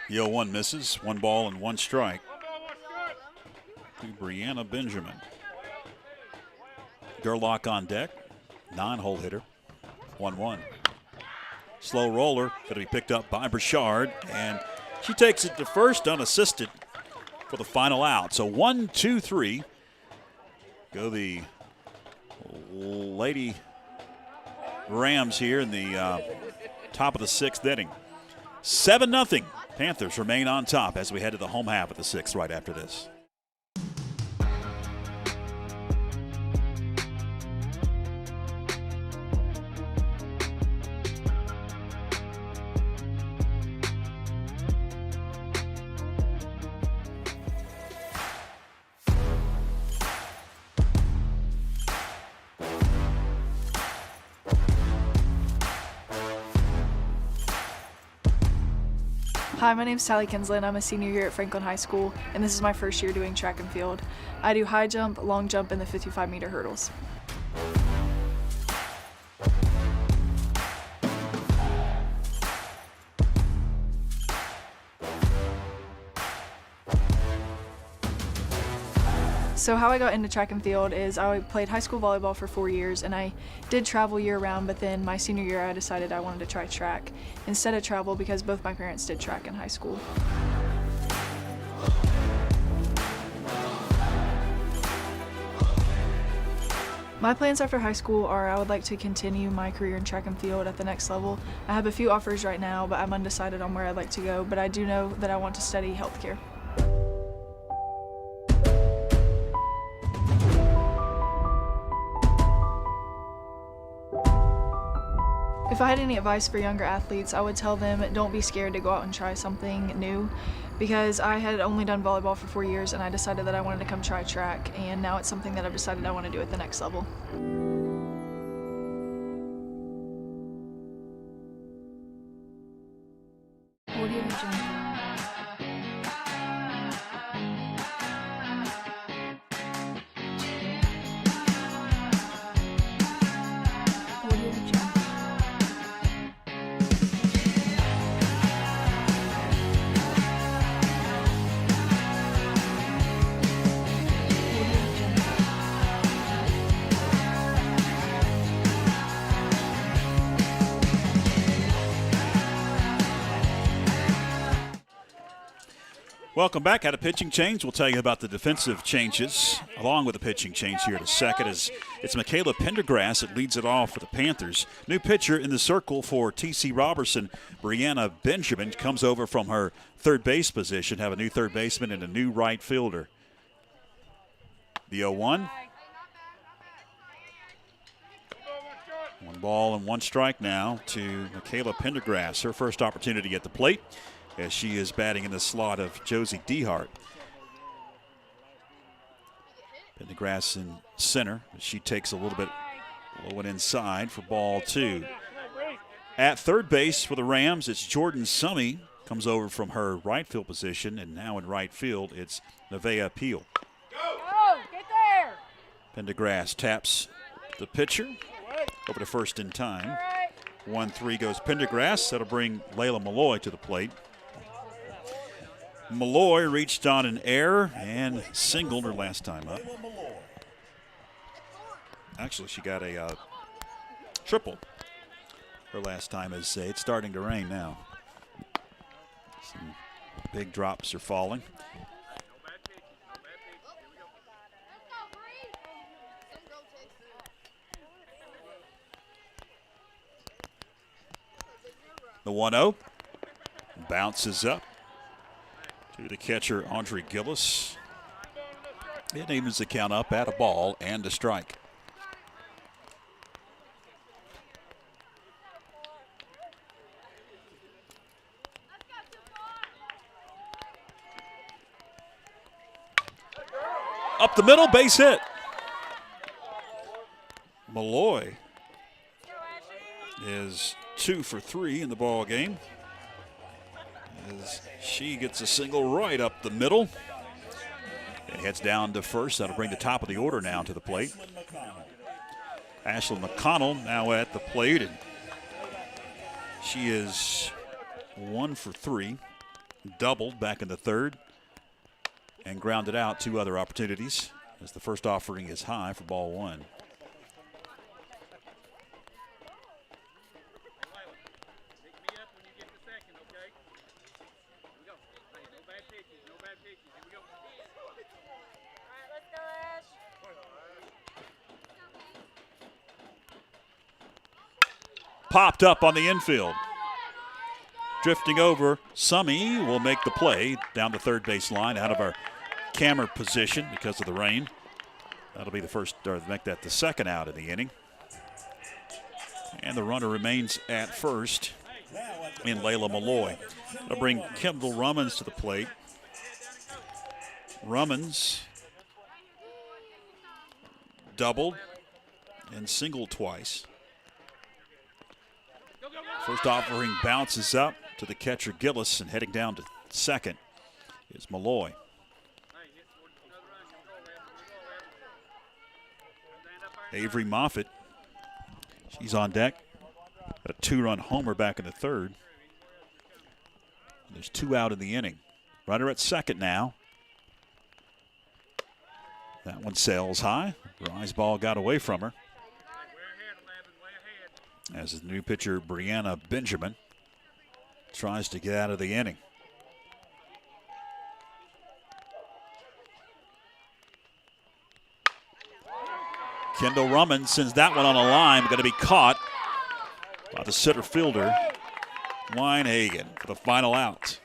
The 0-1 misses. 1 ball and 1 strike to Brianna Benjamin. Gerlach on deck. 9-hole hitter. 1-1. Slow roller. Going to be picked up by Burchard. And she takes it to first unassisted for the final out. So 1-2-3. Go the Lady Rams here in the top of the 6th inning. 7-0. Panthers remain on top as we head to the home half of the 6th right after this. Hi, my name is Sally Kinsland. I'm a senior here at Franklin High School, and this is my first year doing track and field. I do high jump, long jump, and the 55-meter hurdles. So how I got into track and field is I played high school volleyball for 4 years, and I did travel year-round, but then my senior year I decided I wanted to try track instead of travel because both my parents did track in high school. My plans after high school are I would like to continue my career in track and field at the next level. I have a few offers right now, but I'm undecided on where I'd like to go, but I do know that I want to study healthcare. If I had any advice for younger athletes, I would tell them don't be scared to go out and try something new, because I had only done volleyball for 4 years and I decided that I wanted to come try track, and now it's something that I've decided I want to do at the next level. What do you have? Welcome back. At a pitching change, we'll tell you about the defensive changes along with the pitching change here in a second. As it's Michaela Pendergrass that leads it off for the Panthers. New pitcher in the circle for TC Roberson. Brianna Benjamin comes over from her third base position. Have a new third baseman and a new right fielder. The 0-1. 1 ball and 1 strike now to Michaela Pendergrass. Her first opportunity at the plate, as she is batting in the slot of Josie Dehart. Pendergrass in center. She takes a little bit low and inside for ball 2. At third base for the Rams, it's Jordan Summey. Comes over from her right field position, and now in right field, it's Nevaeh Peel. Go! Get there! Pendergrass taps the pitcher over to first in time. 1-3 goes Pendergrass. That'll bring Layla Malloy to the plate. Malloy reached on an error and singled her last time up. Actually, she got a triple her last time. As it's starting to rain now. Some Big drops are falling. The 1-0 bounces up to the catcher, Andre Gillis. It evens the count up at a ball and a strike. Up the middle, base hit. Malloy is 2 for 3 in the ball game, as she gets a single right up the middle. It heads down to first. That'll bring the top of the order now to the plate. Ashlyn McConnell now at the plate, and she is 1 for 3. Doubled back in the third and grounded out 2 other opportunities, as the first offering is high for ball 1. Popped up on the infield. Drifting over, Summy will make the play down the third base line out of our camera position because of the rain. That'll be the first, or make that the second out of the inning. And the runner remains at first in Layla Malloy. That'll bring Kendall Rummins to the plate. Rummins doubled and singled twice. First offering bounces up to the catcher Gillis, and heading down to second is Malloy. Avery Moffitt, she's on deck. Got a 2-run homer back in the third. There's 2 out in the inning. Runner at second now. That one sails high. Rise ball got away from her, as the new pitcher, Brianna Benjamin, tries to get out of the inning. Kendall Rummins sends that one on a line, going to be caught by the center fielder, Weinhagen, for the final out.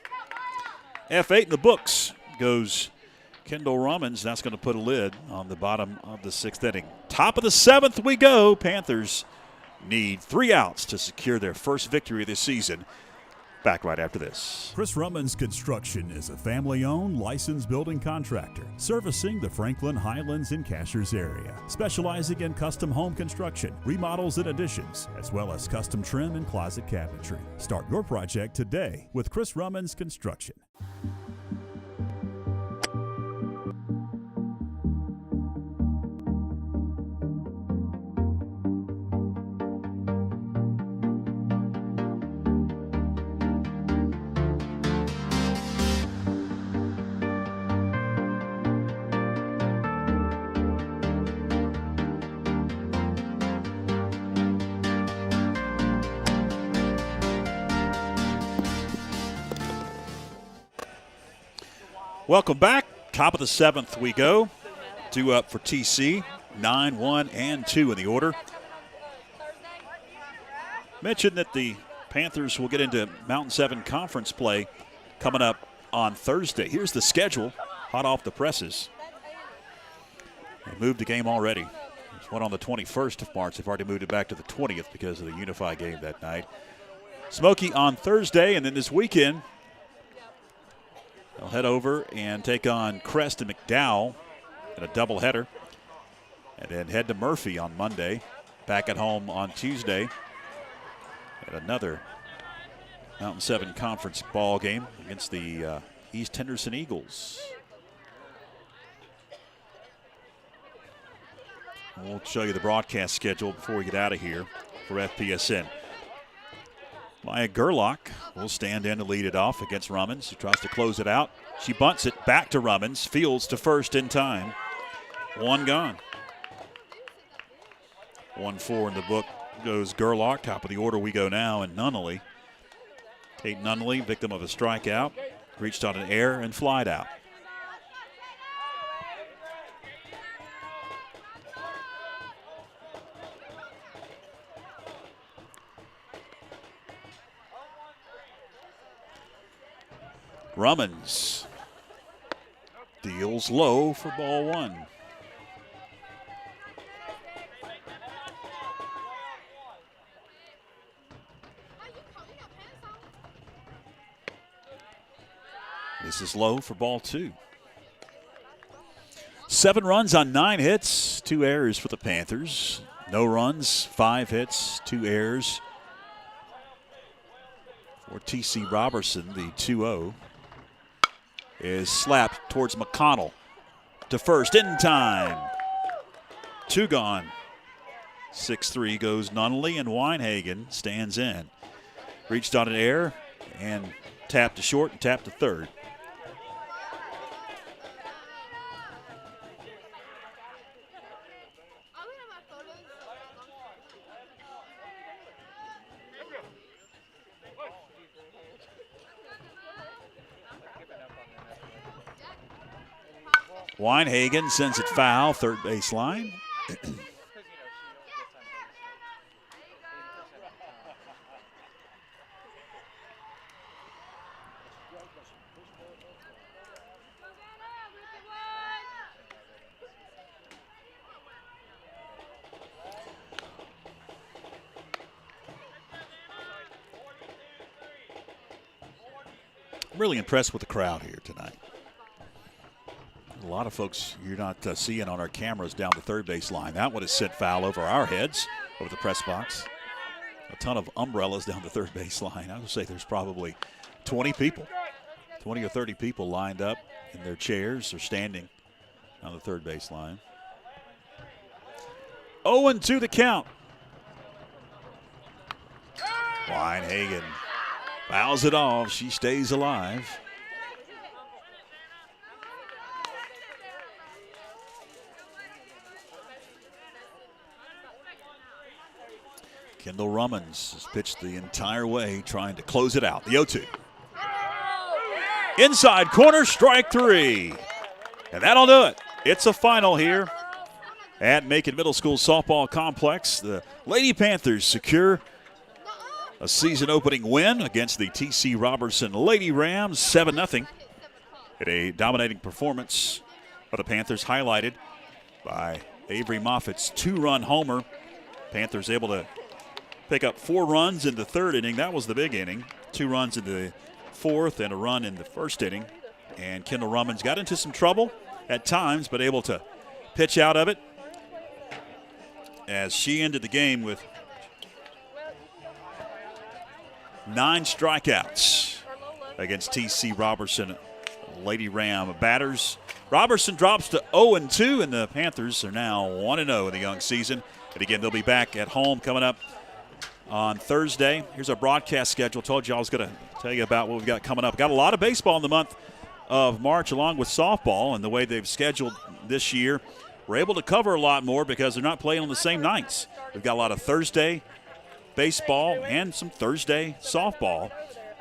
F8 in the books goes Kendall Rummins. That's going to put a lid on the bottom of the 6th inning. Top of the 7th we go. Panthers need 3 outs to secure their first victory this season. Back right after this. Chris Rummins Construction is a family-owned, licensed building contractor servicing the Franklin, Highlands, and Cashers area, specializing in custom home construction, remodels, and additions, as well as custom trim and closet cabinetry. Start your project today with Chris Rummins Construction. Welcome back. Top of the 7th we go. 2 up for TC. 9, 1, and 2 in the order. Mentioned that the Panthers will get into Mountain 7 conference play coming up on Thursday. Here's the schedule, hot off the presses. They moved the game already. There's one on the 21st of March. They've already moved it back to the 20th because of the Unify game that night. Smoky on Thursday, and then this weekend they'll head over and take on Crest and McDowell in a doubleheader, and then head to Murphy on Monday, back at home on Tuesday at another Mountain 7 conference ball game against the East Henderson Eagles. We'll show you the broadcast schedule before we get out of here for FPSN. Maya Gerlach will stand in to lead it off against Rummins, who tries to close it out. She bunts it back to Rummins, fields to first in time. 1 gone. 1-4 in the book goes Gerlach. Top of the order we go now, and Nunnally. Kate Nunnally, victim of a strikeout. reached on an air and flied out. Rummins deals low for ball one. This is low for ball two. 7 runs on 9 hits, 2 errors for the Panthers. No runs, 5 hits, 2 errors for T.C. Roberson, the 2-0. Is slapped towards McConnell. To first in time. 2 gone. 6-3 goes Nunnally, and Weinhagen stands in. Reached on an air and tapped to short and tapped to third. Weinhagen sends it foul, third baseline. I'm really impressed with the crowd here tonight. A lot of folks you're not seeing on our cameras down the third base line. That one is sent foul over our heads, over the press box. A ton of umbrellas down the third base line. I would say there's probably 20 people, 20 or 30 people lined up in their chairs or standing on the third base line. 0-2 the count. Weinhagen fouls it off. She stays alive. Kendall Rummins has pitched the entire way, trying to close it out. The 0-2. Inside corner, strike 3. And that'll do it. It's a final here at Macon Middle School Softball Complex. The Lady Panthers secure a season-opening win against the T.C. Roberson Lady Rams, 7-0. At a dominating performance of the Panthers, highlighted by Avery Moffitt's 2-run homer. Panthers able to pick up 4 runs in the third inning. That was the big inning. 2 runs in the fourth and a run in the first inning. And Kendall Rummins got into some trouble at times, but able to pitch out of it as she ended the game with 9 strikeouts against T.C. Roberson Lady Ram batters. Roberson drops to 0-2, and the Panthers are now 1-0 in the young season. And again, they'll be back at home coming up on Thursday. Here's our broadcast schedule. Told you I was going to tell you about what we've got coming up. Got a lot of baseball in the month of March along with softball, and the way they've scheduled this year, we're able to cover a lot more because they're not playing on the same nights. We've got a lot of Thursday baseball and some Thursday softball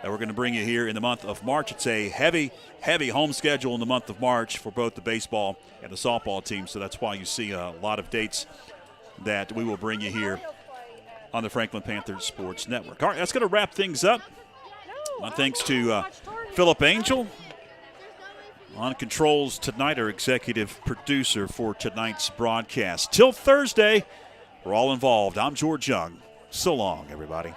that we're going to bring you here in the month of March. It's a heavy home schedule in the month of March for both the baseball and the softball team, so that's why you see a lot of dates that we will bring you here on the Franklin Panthers Sports Network. All right, that's going to wrap things up. My thanks to Philip Angel on controls tonight, our executive producer for tonight's broadcast. Till Thursday, we're all involved. I'm George Young. So long, everybody.